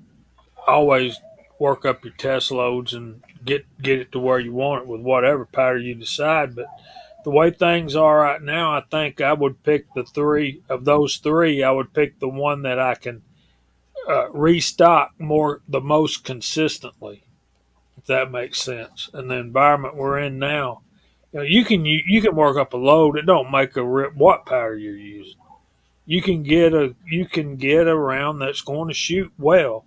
S6: always work up your test loads and get it to where you want it with whatever powder you decide. But the way things are right now, I think I would pick the three of those three. I would pick the one that I can restock the most consistently, if that makes sense. And the environment we're in now, you can work up a load. It don't make a rip what powder you're using. You can get a round that's going to shoot well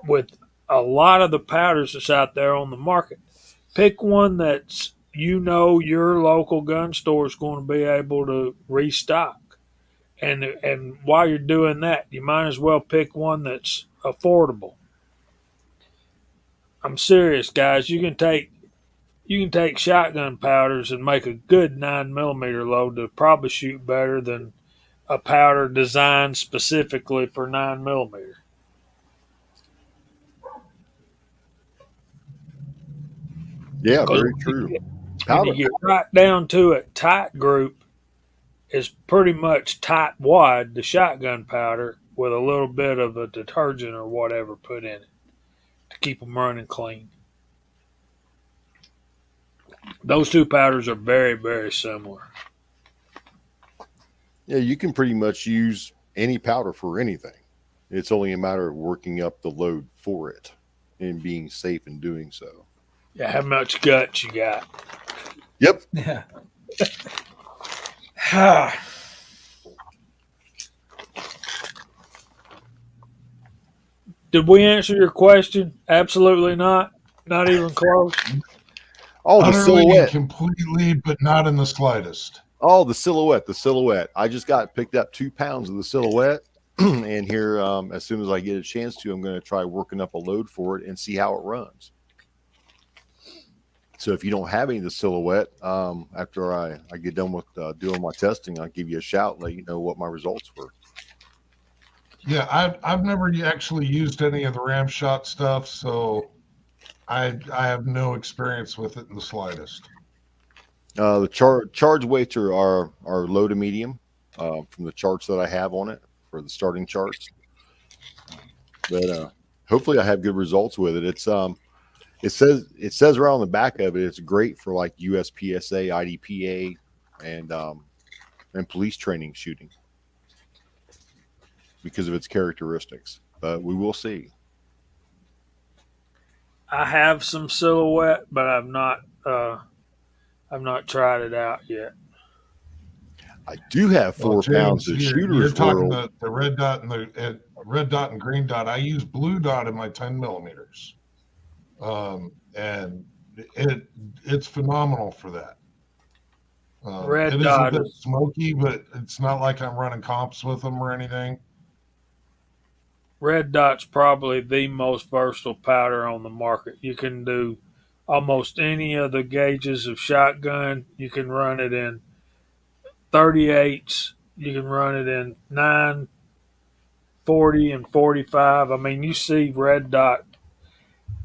S6: with a lot of the powders that's out there on the market. Pick one that's your local gun store is going to be able to restock. And while you're doing that, you might as well pick one that's affordable. I'm serious, guys. You can take shotgun powders and make a good 9mm load to probably shoot better than a powder designed specifically for 9mm.
S5: Yeah, very true.
S6: When you get right down to it, tight group is pretty much tight wad, the shotgun powder, with a little bit of a detergent or whatever put in it to keep them running clean. Those two powders are very, very similar.
S5: Yeah, you can pretty much use any powder for anything. It's only a matter of working up the load for it and being safe in doing so.
S6: Yeah, how much guts you got?
S5: Yep.
S1: Yeah.
S6: Did we answer your question? Absolutely not. Not even close.
S5: Oh, the
S2: Utterly and
S5: silhouette.
S2: completely, but not in the slightest.
S5: Oh, the silhouette. I just picked up 2 pounds of the silhouette. And here, as soon as I get a chance to, I'm going to try working up a load for it and see how it runs. So if you don't have any of the silhouette, after I get done with doing my testing, I'll give you a shout and let you know what my results were.
S2: Yeah, I've never actually used any of the Ramshot stuff, so I have no experience with it in the slightest.
S5: The charge weights are low to medium from the charts that I have on it for the starting charts. But hopefully I have good results with it. It says right on the back of it, it's great for like USPSA, IDPA, and police training shooting because of its characteristics. But we will see.
S6: I have some silhouette, but I've not tried it out yet.
S5: I do have 4 pounds of
S2: You're
S5: Shooter's
S2: talking
S5: World.
S2: the red dot and the red dot and green dot. I use blue dot in my 10mm, and it's phenomenal for that.
S6: Red
S2: It is a
S6: dot
S2: bit
S6: is
S2: smoky, but it's not like I'm running comps with them or anything.
S6: red dot's probably the most versatile powder on the market. You can do almost any of the gauges of shotgun. You can run it in 38s. You can run it in 9, 40, and 45. I mean, you see red dot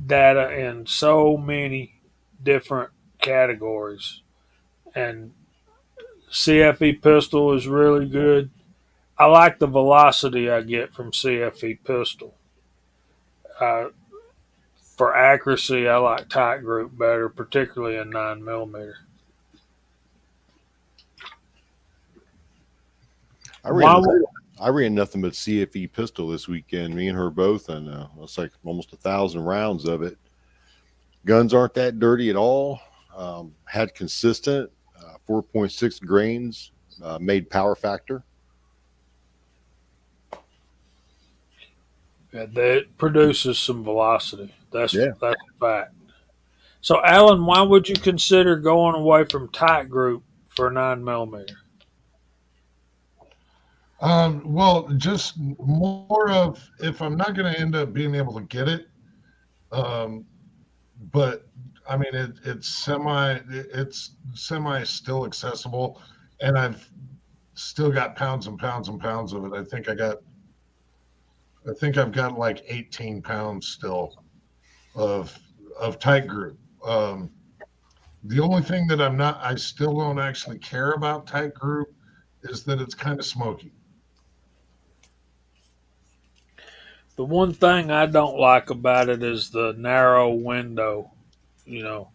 S6: data in so many different categories. And CFE pistol is really good. I like the velocity I get from CFE pistol. Uh, for accuracy, I like tight group better, particularly in 9 millimeter.
S5: I ran
S6: Why?
S5: I ran nothing but CFE pistol this weekend. Me and her both, and it's like almost 1,000 rounds of it. Guns aren't that dirty at all. Had consistent 4.6 grains, made power factor.
S6: That produces some velocity. That's
S5: Yeah.
S6: a fact. So, Alan, why would you consider going away from tight group for 9 millimeter?
S2: Well, just more of if I'm not going to end up being able to get it, but I mean it's semi still accessible, and I've still got pounds and pounds and pounds of it. I think I've got like 18 pounds still of tight group. The only thing that I still don't actually care about tight group is that it's kind of smoky.
S6: The one thing I don't like about it is the narrow window. You know,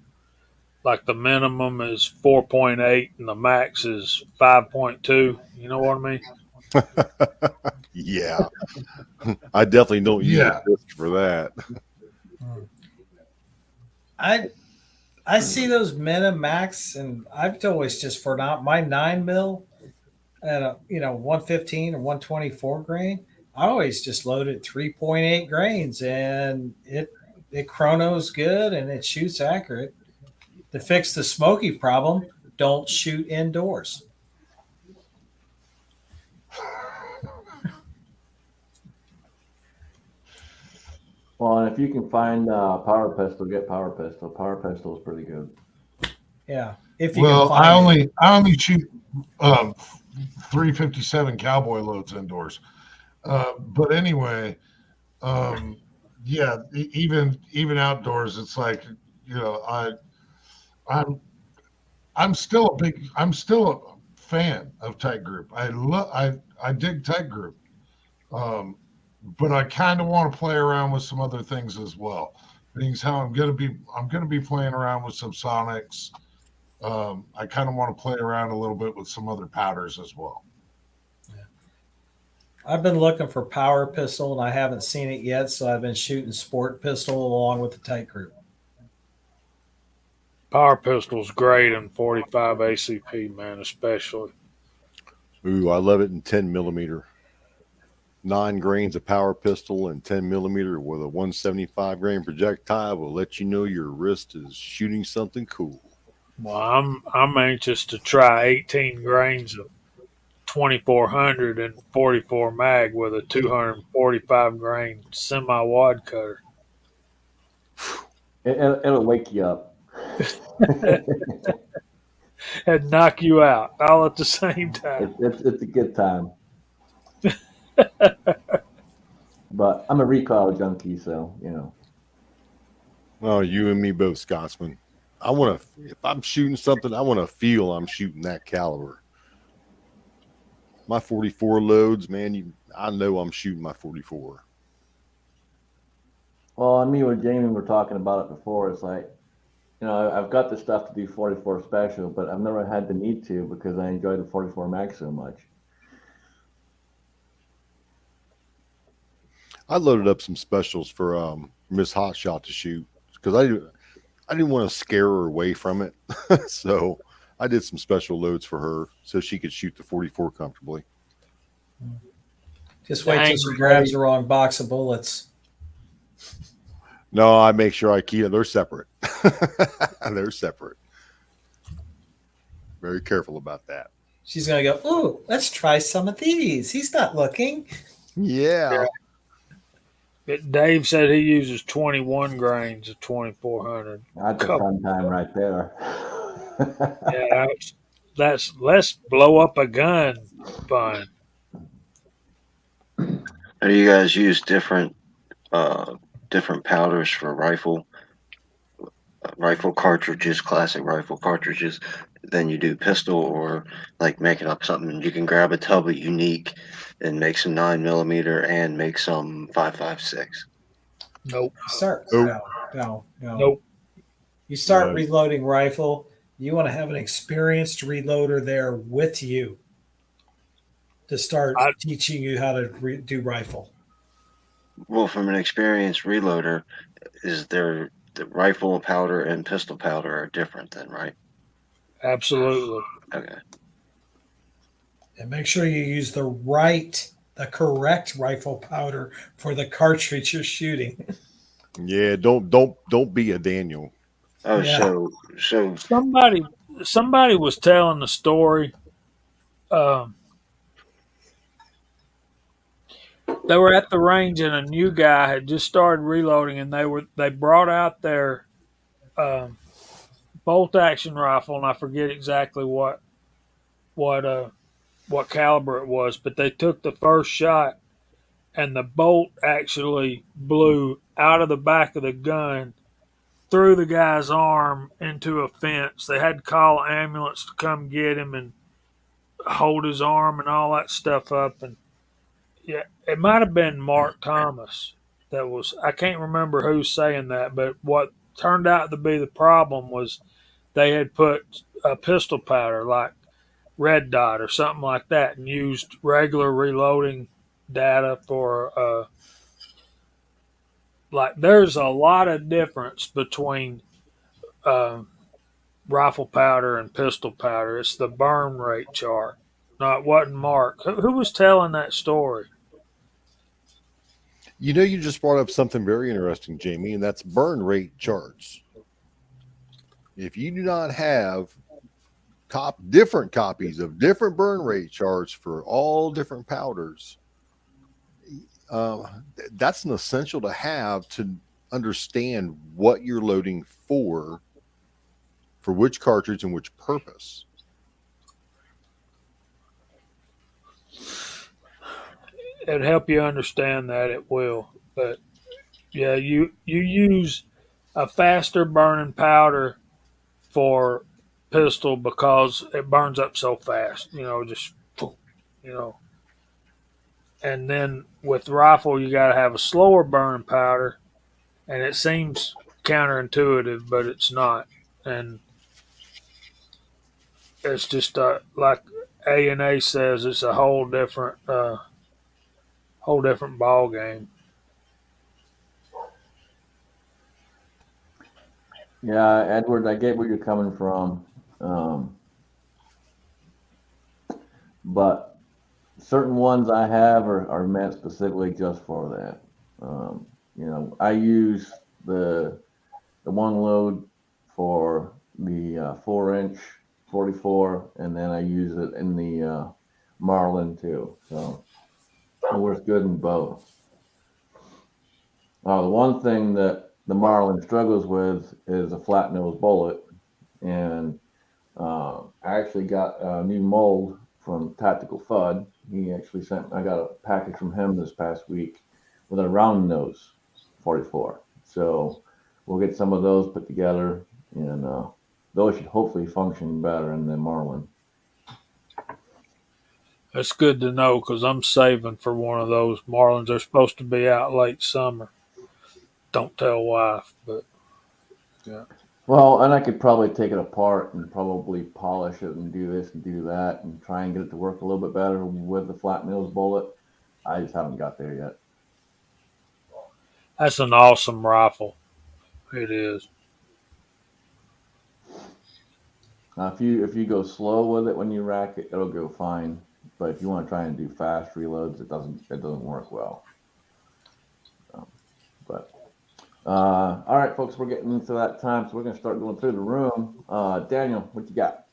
S6: like the minimum is 4.8 and the max is 5.2. You know what I mean?
S5: Yeah, I definitely don't use
S2: Yeah.
S5: a disc for that.
S1: I see those Minimax, and I've always just for not my 9 mil at a 115 or 124 grain. I always just load it 3.8 grains, and it chronos good and it shoots accurate. To fix the smoky problem, don't shoot indoors.
S3: Well, and if you can find power pistol, get power pistol. Power pistol is pretty good.
S1: Yeah, if you
S2: Well,
S1: can find it.
S2: I only shoot 357 cowboy loads indoors. But anyway, yeah, even outdoors, it's like I'm I'm still a fan of tight group. I dig tight group, um, but I kind of want to play around with some other things as well. Things how I'm gonna be playing around with some sonics. I kind of want to play around a little bit with some other powders as well.
S1: I've been looking for power pistol and I haven't seen it yet, so I've been shooting sport pistol along with the tight group.
S6: Power pistol's great in 45 ACP, man, especially.
S5: Ooh, I love it in 10 millimeter. 9 grains of power pistol and 10 millimeter with a 175 grain projectile will let you know your wrist is shooting something cool.
S6: Well, I'm anxious to try 18 grains of 2400 and 44 mag with a 245 grain semi wad cutter.
S3: It'll wake you up.
S6: And knock you out all at the same time.
S3: It's a good time. But I'm a recoil junkie, so
S5: Oh, you and me both, Scotsman. If I'm shooting something, I want to feel I'm shooting that caliber. My 44 loads, man, I know I'm shooting my 44.
S3: Well, and me and Jamie were talking about it before. It's like, I've got the stuff to do 44 special, but I've never had the need to because I enjoy the 44 max so much.
S5: I loaded up some specials for Miss Hotshot to shoot because I didn't want to scare her away from it. So I did some special loads for her so she could shoot the 44 comfortably.
S1: Just wait till she grabs the wrong box of bullets.
S5: No, I make sure I keep them. They're separate. They're separate. Very careful about that.
S1: She's going to go, ooh, let's try some of these. He's not looking.
S5: Yeah.
S6: Dave said he uses 21 grains of 2400.
S3: That's a fun time right there.
S6: Yeah, that's let's blow up a gun fun.
S4: Do you guys use different powders for rifle cartridges, classic rifle cartridges, than you do pistol, or like making up something? You can grab a tub of unique and make some 9mm and make some 5.56.
S6: Nope.
S1: Start.
S5: Nope.
S1: No.
S6: Nope.
S1: You start
S5: Right.
S1: reloading rifle. You want to have an experienced reloader there with you to start
S6: I-
S1: teaching you how to do rifle.
S4: Well, from an experienced reloader, is there the rifle powder and pistol powder are different then, right?
S6: Absolutely.
S4: Okay.
S1: And make sure you use the correct rifle powder for the cartridge you're shooting.
S5: Yeah. Don't be a Daniel.
S4: Oh,
S1: Yeah.
S4: so
S6: Somebody was telling the story. Um, they were at the range and a new guy had just started reloading, and they brought out their um, bolt action rifle, and I forget exactly what what caliber it was, but they took the first shot, and the bolt actually blew out of the back of the gun through the guy's arm into a fence. They had to call an ambulance to come get him and hold his arm and all that stuff up. And yeah, it might have been Mark Thomas that was, I can't remember who's saying that, but what turned out to be the problem was they had put a pistol powder like red dot or something like that and used regular reloading data for like there's a lot of difference between uh, rifle powder and pistol powder. It's the burn rate chart. No, it wasn't Mark. Who was telling that story?
S5: You know, you just brought up something very interesting, Jamie, and that's burn rate charts. If you do not have different copies of different burn rate charts for all different powders, that's an essential to have to understand what you're loading for which cartridge and which purpose.
S6: It'd help you understand that. It will, but yeah, you use a faster burning powder for pistol because it burns up so fast. Just you know. And then with rifle, you got to have a slower burning powder, and it seems counterintuitive, but it's not. And it's just like A&A says, it's a whole different ball game.
S3: Yeah, Edward, I get where you're coming from, but certain ones I have are meant specifically just for that. I use the one load for the 4-inch 44, and then I use it in the Marlin too. So it works good in both. The one thing that the Marlin struggles with is a flat nose bullet, and I actually got a new mold from Tactical Fud. I got a package from him this past week with a round nose 44. So we'll get some of those put together, and those should hopefully function better in the Marlin.
S6: That's good to know because I'm saving for one of those Marlins. They're supposed to be out late summer. Don't tell wife, but yeah.
S3: Well, and I could probably take it apart and probably polish it and do this and do that and try and get it to work a little bit better with the flat nose bullet. I just haven't got there yet.
S6: That's an awesome rifle. It is.
S3: If you go slow with it when you rack it, it'll go fine. But if you want to try and do fast reloads, it doesn't work well. All right, folks, we're getting into that time, so we're going to start going through the room. Daniel, what you got?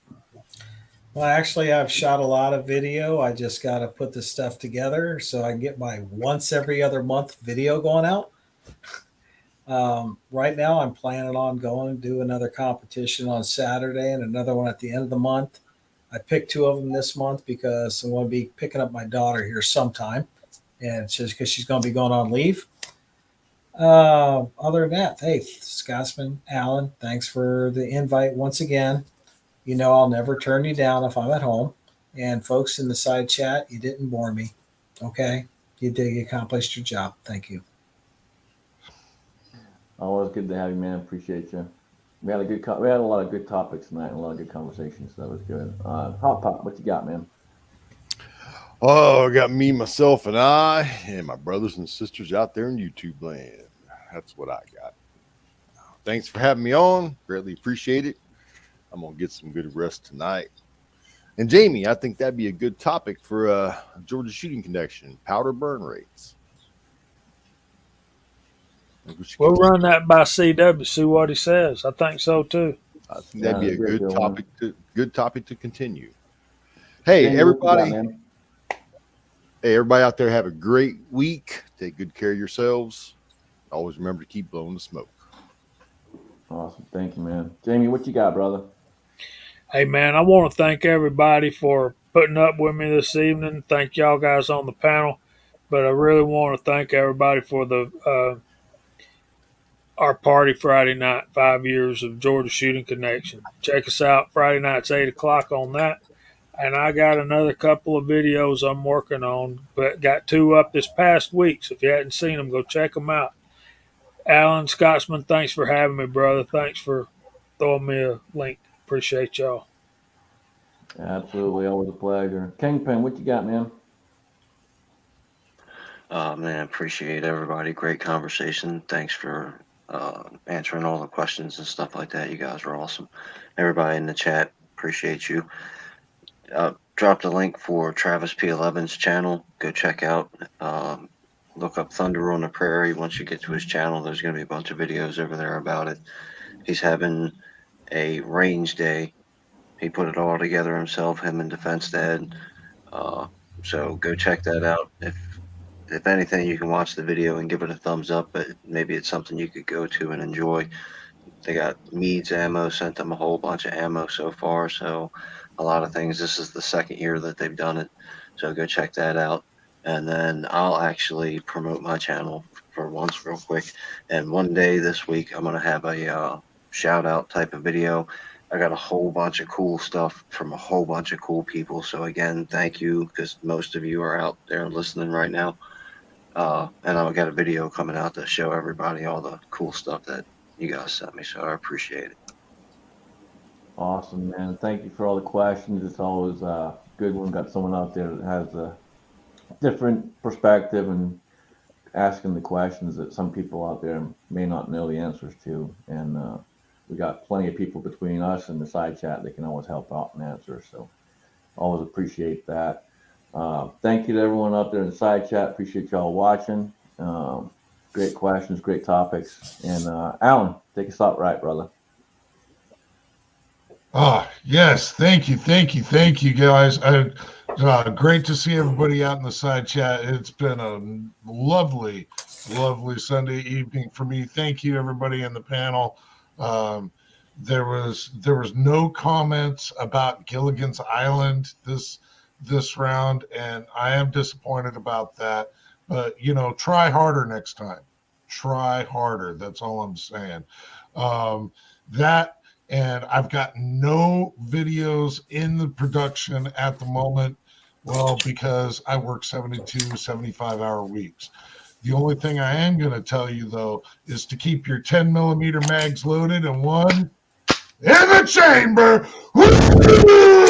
S1: Well, actually, I've shot a lot of video. I just got to put this stuff together so I can get my once every other month video going out. Right now, I'm planning on going to do another competition on Saturday and another one at the end of the month. I picked two of them this month because I'm going to be picking up my daughter here sometime, and it's just because she's going to be going on leave. Other than that, hey, Scotsman, Allen, thanks for the invite once again. You know, I'll never turn you down if I'm at home. And folks in the side chat, you didn't bore me. Okay. You did, you accomplished your job. Thank you.
S3: Always good to have you, man. Appreciate you. We had a lot of good topics tonight and a lot of good conversations. So that was good. Hot Pop, what you got, man?
S5: Oh, I got me, myself, and I, and my brothers and sisters out there in YouTube land. That's what I got. Thanks for having me on. Greatly appreciate it. I'm going to get some good rest tonight. And Jamie, I think that'd be a good topic for Georgia Shooting Connection, powder burn rates.
S6: We'll run that by CW, see what he says. I think so too.
S5: I think that'd be a
S3: good
S5: good topic to continue. Hey,
S3: Jamie,
S5: everybody.
S3: what you got, man?
S5: Hey, everybody out there, have a great week. Take good care of yourselves. Always remember to keep blowing the smoke.
S3: Awesome. Thank you, man. Jamie, what you got, brother?
S6: Hey, man, I want to thank everybody for putting up with me this evening. Thank y'all guys on the panel. But I really want to thank everybody for the our party Friday night, 5 years of Georgia Shooting Connection. Check us out Friday nights, 8 o'clock on that. And I got another couple of videos I'm working on, but got two up this past week. So if you hadn't seen them, go check them out. Alan Scotsman, thanks for having me, brother. Thanks for throwing me a link. Appreciate y'all.
S3: Absolutely, always a pleasure. Kingpin, what you got, man?
S4: Man, appreciate everybody. Great conversation. Thanks for answering all the questions and stuff like that. You guys were awesome. Everybody in the chat, appreciate you. Dropped a link for Travis P11's channel. Go check out. Look up Thunder on the Prairie. Once you get to his channel, there's going to be a bunch of videos over there about it. He's having a range day. He put it all together himself, him and Defense Dad. So go check that out. If anything, you can watch the video and give it a thumbs up, but maybe it's something you could go to and enjoy. They got Meads ammo, sent them a whole bunch of ammo so far. So a lot of things. This is the second year that they've done it. So go check that out. And then I'll actually promote my channel for once real quick. And one day this week, I'm going to have a shout out type of video. I got a whole bunch of cool stuff from a whole bunch of cool people. So again, thank you, because most of you are out there listening right now. And I've got a video coming out to show everybody all the cool stuff that you guys sent me. So I appreciate it.
S3: Awesome, man. Thank you for all the questions. It's always good when we've got someone out there that has a different perspective and asking the questions that some people out there may not know the answers to. And we got plenty of people between us and the side chat that can always help out and answer. So always appreciate that. Thank you to everyone out there in the side chat. Appreciate y'all watching. Great questions, great topics. And Alan, take us out right, brother.
S2: Yes, thank you, guys. Great to see everybody out in the side chat. It's been a lovely Sunday evening for me. Thank you, everybody in the panel. There was no comments about Gilligan's Island this round, and I am disappointed about that. But try harder next time. Try harder. That's all I'm saying. And I've got no videos in the production at the moment. Well, because I work 72, 75-hour weeks. The only thing I am going to tell you, though, is to keep your 10mm mags loaded and one in the chamber. Woo!